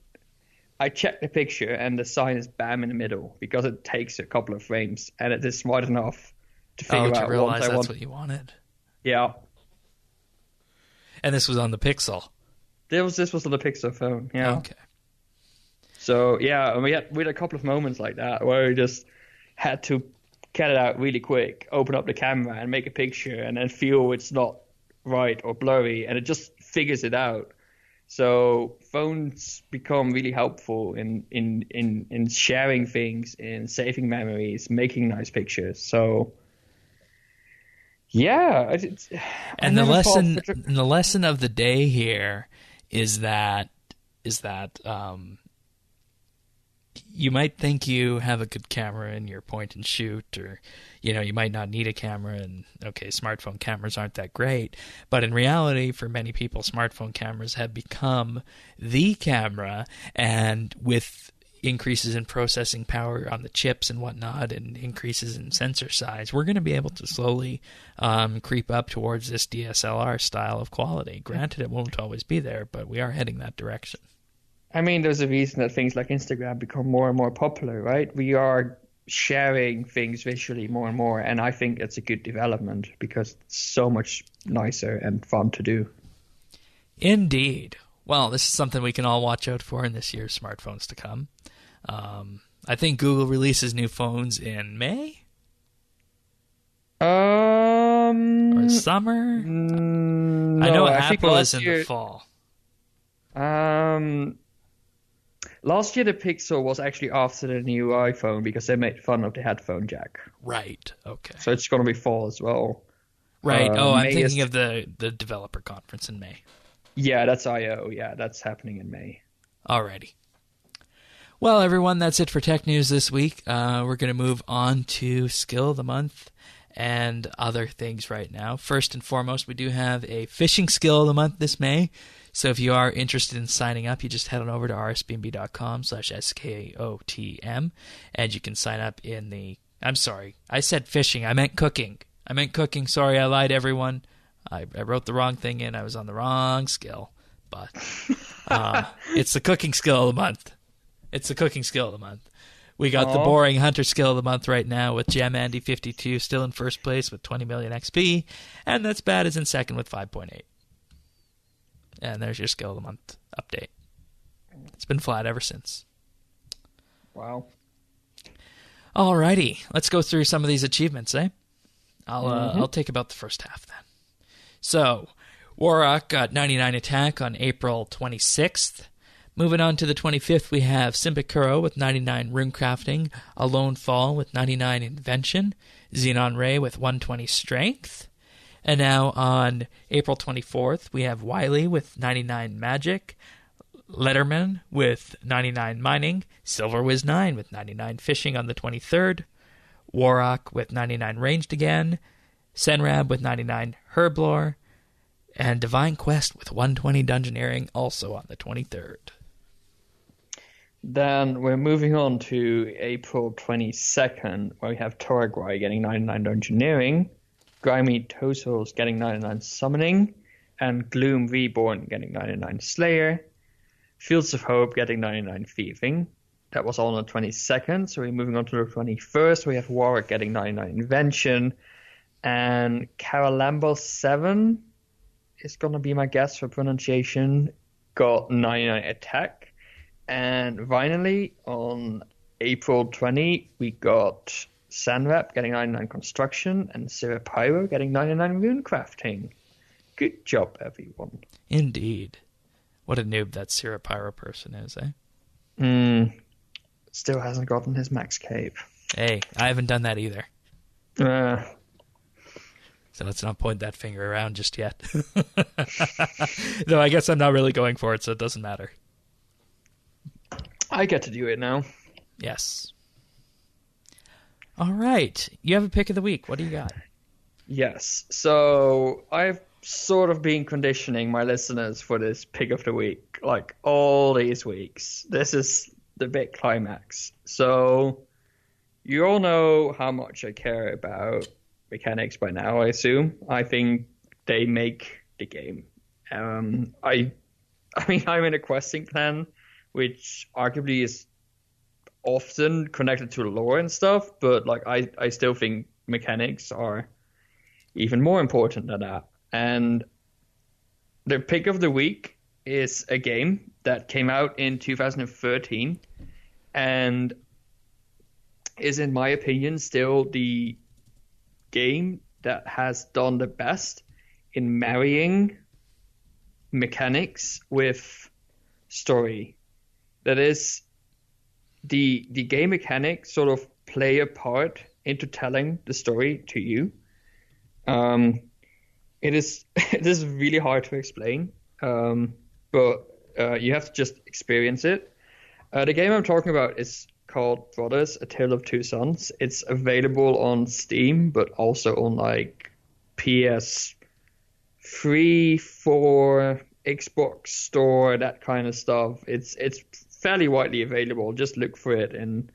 I checked the picture and the sign is bam in the middle because it takes a couple of frames, and it is smart enough to figure out to realize that's what you wanted. Yeah. And this was on the Pixel. This was on the Pixel phone, yeah. Okay. So, yeah, and we had a couple of moments like that where we just had to get it out really quick, open up the camera and make a picture, and then feel it's not right or blurry, and it just figures it out. So phones become really helpful in sharing things, in saving memories, making nice pictures. So yeah, and the lesson of the day here is that you might think you have a good camera in your point and shoot, or you might not need a camera, and okay, smartphone cameras aren't that great, but in reality for many people smartphone cameras have become the camera, and with increases in processing power on the chips and whatnot and increases in sensor size, we're going to be able to slowly creep up towards this DSLR style of quality. Granted, it won't always be there, but we are heading that direction. I mean, there's a reason that things like Instagram become more and more popular, right? We are sharing things visually more and more, and I think it's a good development because it's so much nicer and fun to do. Indeed. Well, this is something we can all watch out for in this year's smartphones to come. I think Google releases new phones in May? Or summer? No, I know I Apple is in the fall. Last year the Pixel was actually after the new iPhone because they made fun of the headphone jack. Right, okay. So it's going to be fall as well. Right, I'm thinking of the developer conference in May. Yeah, that's I.O. Yeah, that's happening in May. Alrighty. Well, everyone, that's it for tech news this week. We're going to move on to Skill of the Month and other things right now. First and foremost, we do have a fishing Skill of the Month this May. So if you are interested in signing up, you just head on over to rsbnb.com/skotm, and you can sign up in the... I'm sorry, I said fishing. I meant cooking. Sorry, I lied, everyone. I wrote the wrong thing in. I was on the wrong skill. But it's the cooking skill of the month. We got the boring hunter skill of the month right now with GemAndy52 still in first place with 20 million XP, and That's Bad is in second with 5.8. And there's your skill of the month update. It's been flat ever since. Wow. Alrighty, let's go through some of these achievements, eh? I'll take about the first half then. So, Warrock got 99 attack on April 26th. Moving on to the 25th, we have Simbakuro with 99 rune crafting, Alone Fall with 99 invention, Xenon Ray with 120 strength. And now on April 24th, we have Wiley with 99 magic, Letterman with 99 mining, Silverwiz 9 with 99 fishing on the 23rd, Warrock with 99 ranged again, Senrab with 99 herblore, and Divine Quest with 120 dungeoneering also on the 23rd. Then we're moving on to April 22nd, where we have Toragwai getting 99 dungeoneering, Grimy Tosos getting 99 summoning, and Gloom Reborn getting 99 slayer, Fields of Hope getting 99 thieving. That was all on the 22nd, so we're moving on to the 21st. We have Warwick getting 99 invention, and Caralambo 7 is going to be my guess for pronunciation, got 99 attack. And finally, on April 20, we got Sanrep getting 99 construction and Syrah Pyro getting 99 rune crafting. Good job, everyone. Indeed. What a noob that Syrah Pyro person is, eh? Still hasn't gotten his max cape. Hey, I haven't done that either. So let's not point that finger around just yet. Though I guess I'm not really going for it, so it doesn't matter. I get to do it now. Yes. All right. You have a pick of the week. What do you got? Yes. So I've sort of been conditioning my listeners for this pick of the week, like all these weeks. This is the big climax. So you all know how much I care about mechanics by now, I assume. I think they make the game. I mean, I'm in a questing clan, which arguably is often connected to lore and stuff, but like I still think mechanics are even more important than that. And the pick of the week is a game that came out in 2013 and is, in my opinion, still the game that has done the best in marrying mechanics with story. That is, the game mechanics sort of play a part into telling the story to you. It is really hard to explain, but you have to just experience it. The game I'm talking about is called Brothers: A Tale of Two Sons. It's available on Steam, but also on like PS3, 4, Xbox Store, that kind of stuff. It's fairly widely available. Just look for it in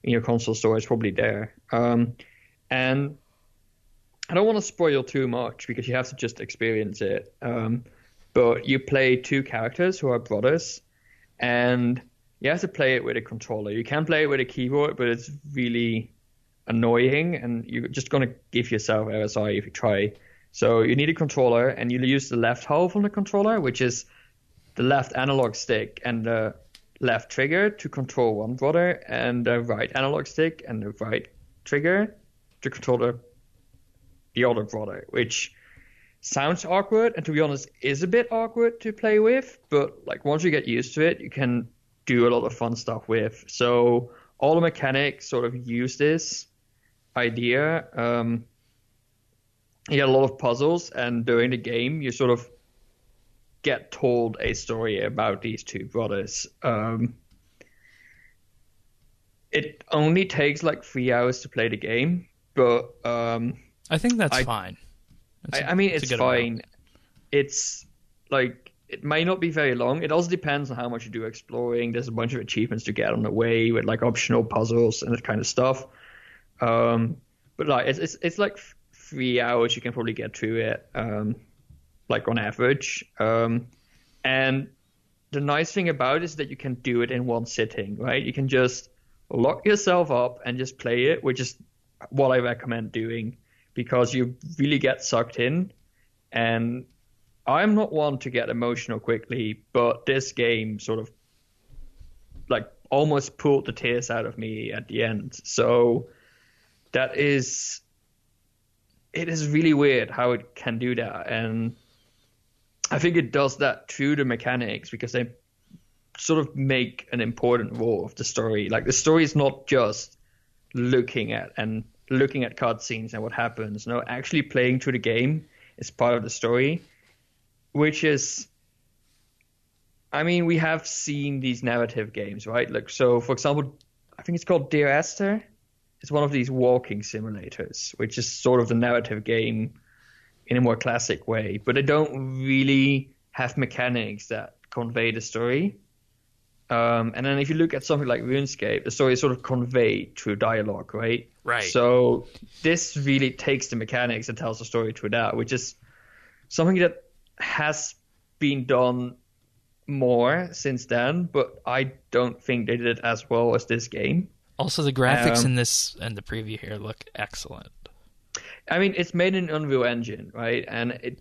your console store. It's probably there. And I don't want to spoil too much because you have to just experience it. But you play two characters who are brothers, and you have to play it with a controller. You can play it with a keyboard, but it's really annoying, and you're just going to give yourself RSI if you try. So you need a controller, and you use the left half on the controller, which is the left analog stick and the left trigger to control one brother, and the right analog stick and the right trigger to control the other brother, which sounds awkward, and to be honest is a bit awkward to play with, but like once you get used to it, you can do a lot of fun stuff with. So all the mechanics sort of use this idea. You get a lot of puzzles, and during the game you sort of get told a story about these two brothers. It only takes like 3 hours to play the game, but I think that's fine. I mean, it's fine. Amount. It's like, it may not be very long. It also depends on how much you do exploring. There's a bunch of achievements to get on the way with like optional puzzles and that kind of stuff. But like it's like 3 hours you can probably get through it, like on average. And the nice thing about it is that you can do it in one sitting, right? You can just lock yourself up and just play it, which is what I recommend doing, because you really get sucked in. And I'm not one to get emotional quickly, but this game sort of like almost pulled the tears out of me at the end. So it is really weird how it can do that. And I think it does that through the mechanics, because they sort of make an important role of the story. Like, the story is not just looking at cutscenes and what happens. No, actually playing through the game is part of the story, which is, I mean, we have seen these narrative games, right? Like, so for example, I think it's called Dear Esther. It's one of these walking simulators, which is sort of the narrative game in a more classic way, but they don't really have mechanics that convey the story. And then if you look at something like RuneScape, the story is sort of conveyed through dialogue, right? Right. So this really takes the mechanics and tells the story through that, which is something that has been done more since then, but I don't think they did it as well as this game. Also, the graphics in this and the preview here look excellent. I mean, it's made in Unreal Engine, right? And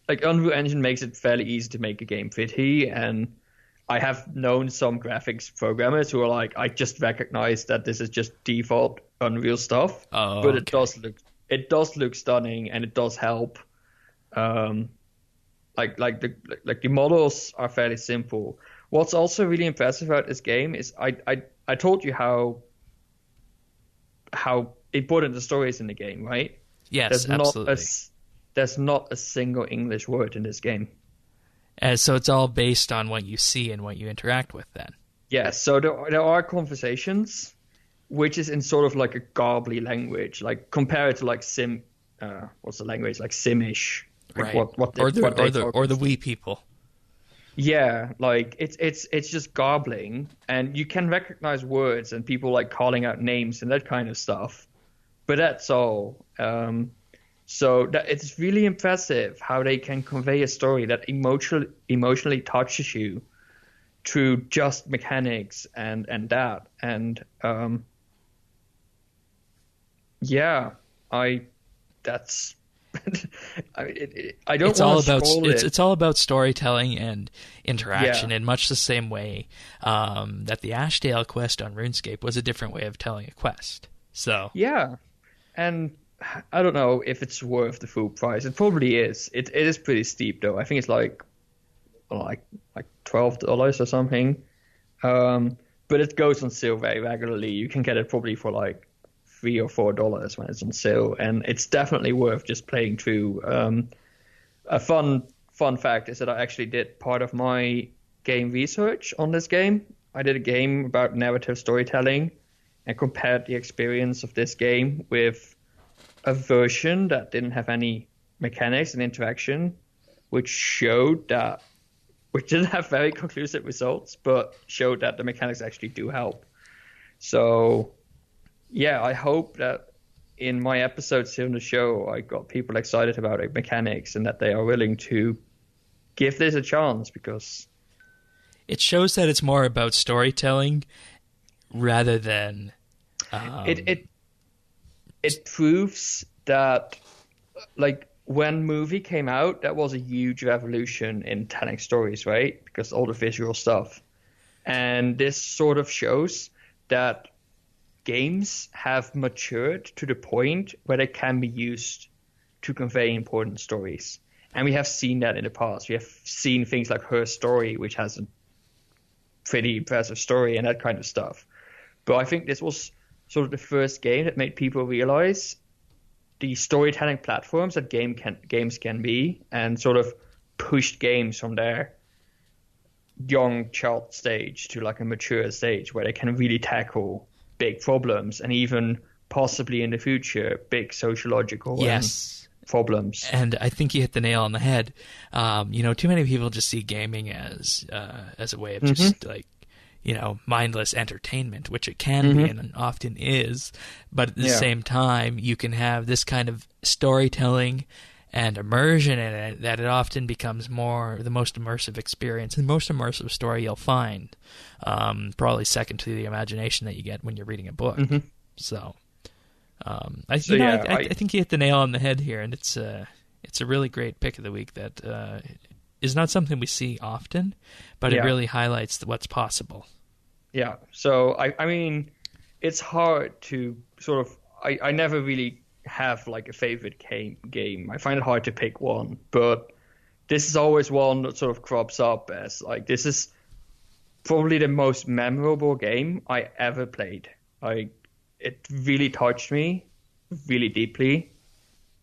Unreal Engine makes it fairly easy to make a game pretty, and I have known some graphics programmers who are like, I just recognize that this is just default Unreal stuff, but okay. It does look stunning, and it does help. The models are fairly simple. What's also really impressive about this game is I told you how important the story is in the game, right? Yes, absolutely. There's not a single English word in this game. So it's all based on what you see and what you interact with then. Yeah, so there are conversations, which is in sort of like a garbly language, like compared to like what's the language, like Simish, like right? Or the wee people. Yeah, like it's just garbling, and you can recognize words and people like calling out names and that kind of stuff, but that's all. So it's really impressive how they can convey a story that emotionally touches you through just mechanics and that. And yeah, that's I don't want to spoil it. It's all about storytelling and interaction in much the same way that the Ashdale quest on RuneScape was a different way of telling a quest. So yeah, and I don't know if it's worth the full price. It probably is. It is pretty steep though. I think it's like $12 or something. But it goes on sale very regularly. You can get it probably for like $3 or $4 when it's on sale, and it's definitely worth just playing through. A fun fact is that I actually did part of my game research on this game. I did a game about narrative storytelling and compared the experience of this game with a version that didn't have any mechanics and interaction, which didn't have very conclusive results, but showed that the mechanics actually do help. So yeah, I hope that in my episodes here on the show, I got people excited about the mechanics and that they are willing to give this a chance, because it shows that it's more about storytelling rather than it proves that, like, when movie came out, that was a huge revolution in telling stories, right? Because all the visual stuff. And this sort of shows that games have matured to the point where they can be used to convey important stories. And we have seen that in the past. We have seen things like Her Story, which has a pretty impressive story and that kind of stuff. But I think this was sort of the first game that made people realize the storytelling platforms that games can be, and sort of pushed games from their young child stage to like a mature stage where they can really tackle big problems, and even possibly in the future big sociological problems. And I think you hit the nail on the head. Too many people just see gaming as a way of just like, mindless entertainment, which it can be and often is. But at the same time, you can have this kind of storytelling and immersion in it that it often becomes the most immersive experience, the most immersive story you'll find. Probably second to the imagination that you get when you're reading a book. Mm-hmm. So, I think you hit the nail on the head here, and it's a really great pick of the week that is not something we see often, but it really highlights what's possible. Yeah. So I mean, it's hard to sort of. I never really have like a favorite game. I find it hard to pick one, but this is always one that sort of crops up as like this is probably the most memorable game I ever played. It really touched me really deeply,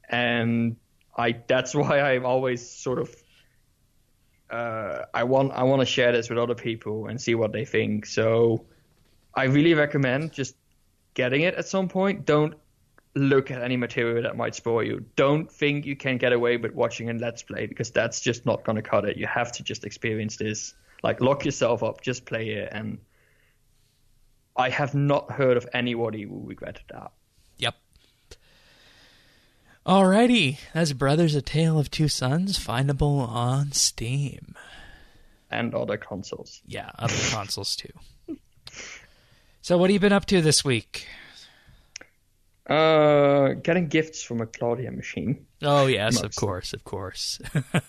and that's why I'm always sort of I want to share this with other people and see what they think. So I really recommend just getting it at some point. Don't look at any material that might spoil you. Don't think you can get away with watching a Let's Play, because that's just not going to cut it. You have to just experience this. Like, lock yourself up, just play it. And I have not heard of anybody who regretted that. Yep. Alrighty. That's Brothers: A Tale of Two Sons, findable on Steam. And other consoles. Yeah, other consoles too. So what have you been up to this week? Getting gifts from a Claudia machine. Oh yes, of course.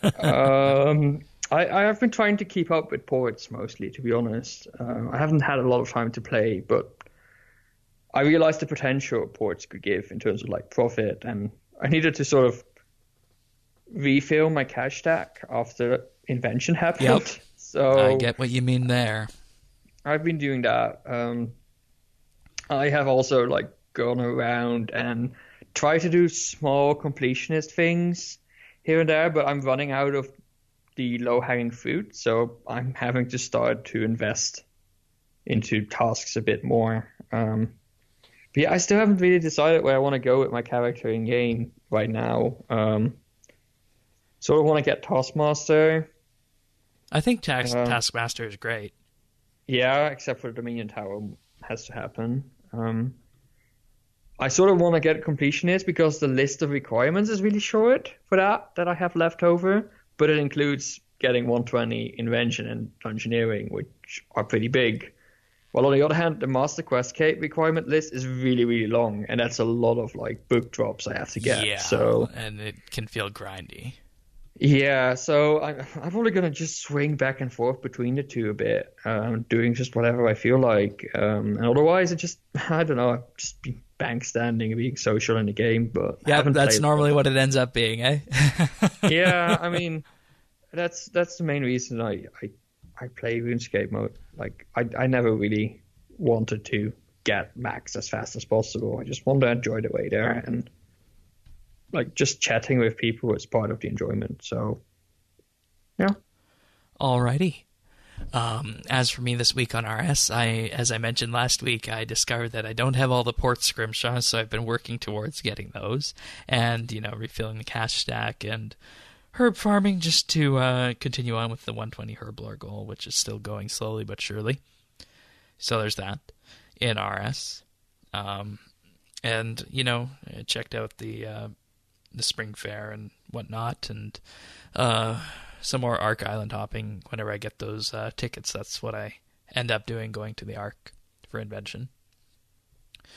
I have been trying to keep up with ports mostly, to be honest. I haven't had a lot of time to play, but I realized the potential ports could give in terms of like profit, and I needed to sort of refill my cash stack after Invention happened. Yep. So I get what you mean there. I've been doing that. I have also like gone around and tried to do small completionist things here and there, but I'm running out of the low-hanging fruit, so I'm having to start to invest into tasks a bit more. But yeah, I still haven't really decided where I want to go with my character in game right now. So I want to get Taskmaster. I think Taskmaster is great. Yeah, except for the Dominion Tower has to happen. I sort of want to get Completionist because the list of requirements is really short for that I have left over, but it includes getting 120 Invention and Dungeoneering, which are pretty big. While on the other hand, the Master Quest Cape requirement list is really, really long, and that's a lot of like book drops I have to get. Yeah, so, and it can feel grindy. Yeah, so I'm probably going to just swing back and forth between the two a bit, doing just whatever I feel like. And otherwise, I don't know, I've just been bank standing and being social in the game. But yeah, that's normally what it ends up being, eh? Yeah, I mean, that's the main reason I play RuneScape mode. Like, I never really wanted to get max as fast as possible. I just want to enjoy the way there, and like just chatting with people is part of the enjoyment. So, yeah. Alrighty. As for me this week on RS, as I mentioned last week, I discovered that I don't have all the port scrimshaws, so I've been working towards getting those, and refilling the cash stack and herb farming just to continue on with the 120 herb lore goal, which is still going slowly but surely. So there's that in RS. And I checked out the Spring Fayre and whatnot, and some more Ark Island hopping whenever I get those tickets. That's what I end up doing, going to the Ark for Invention.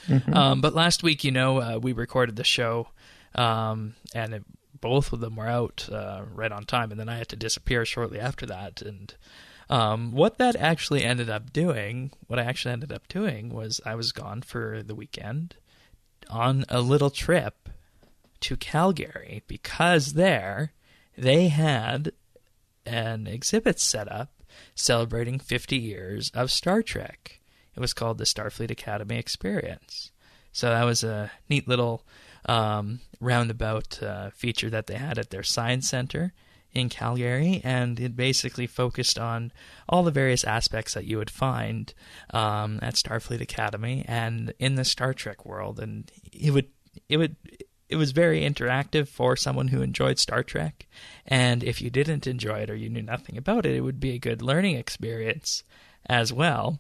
Mm-hmm. But last week, we recorded the show, and both of them were out right on time, and then I had to disappear shortly after that. And what I actually ended up doing was I was gone for the weekend on a little trip to Calgary, because there they had an exhibit set up celebrating 50 years of Star Trek. It was called the Starfleet Academy Experience. So that was a neat little roundabout feature that they had at their Science Center in Calgary, and it basically focused on all the various aspects that you would find at Starfleet Academy and in the Star Trek world. And it was very interactive for someone who enjoyed Star Trek, and if you didn't enjoy it or you knew nothing about it, it would be a good learning experience as well.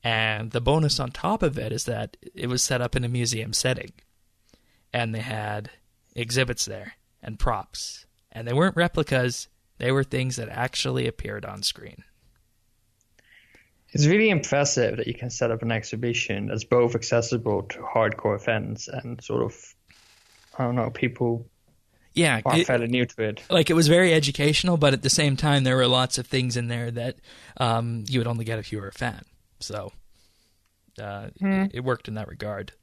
And the bonus on top of it is that it was set up in a museum setting, and they had exhibits there and props. And they weren't replicas, they were things that actually appeared on screen. It's really impressive that you can set up an exhibition that's both accessible to hardcore fans and sort of, I don't know, people are fairly new to it. Like, it was very educational, but at the same time, there were lots of things in there that you would only get if you were a fan. So it worked in that regard.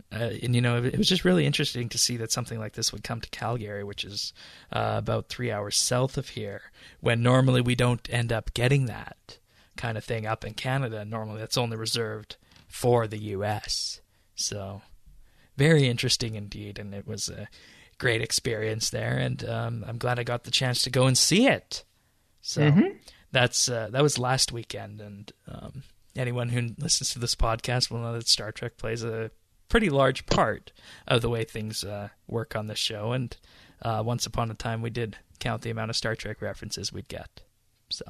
And you know, it was just really interesting to see that something like this would come to Calgary, which is about 3 hours south of here, when normally we don't end up getting that kind of thing up in Canada. Normally that's only reserved for the US. So very interesting indeed, and it was a great experience there, and I'm glad I got the chance to go and see it. So that was last weekend, and anyone who listens to this podcast will know that Star Trek plays a pretty large part of the way things work on this show, and once upon a time we did count the amount of Star Trek references we'd get. So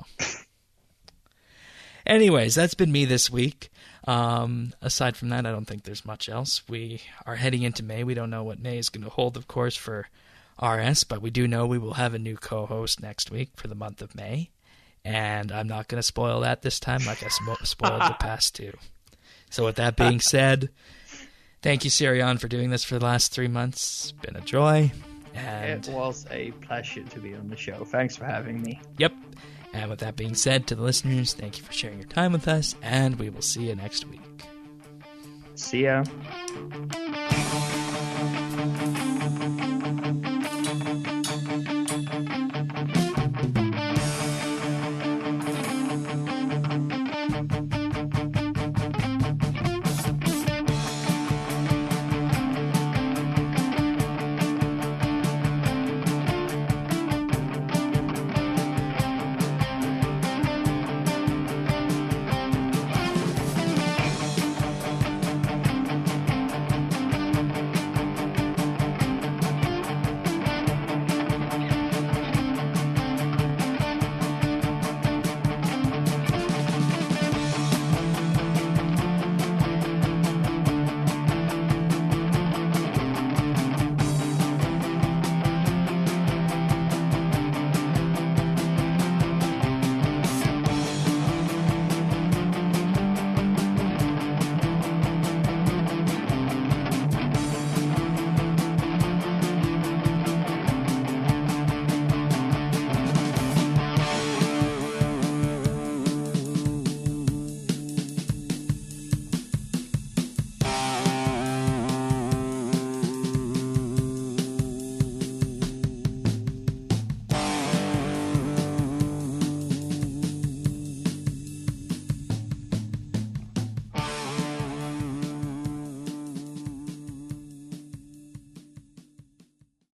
anyways, that's been me this week. Aside from that, I don't think there's much else. We are heading into May. We don't know what May is going to hold, of course, for RS, but we do know we will have a new co-host next week for the month of May, and I'm not going to spoil that this time like I spoiled the past two. So with that being said, thank you, Sirion, for doing this for the last 3 months. It's been a joy. And it was a pleasure to be on the show. Thanks for having me. Yep. And with that being said, to the listeners, thank you for sharing your time with us, and we will see you next week. See ya.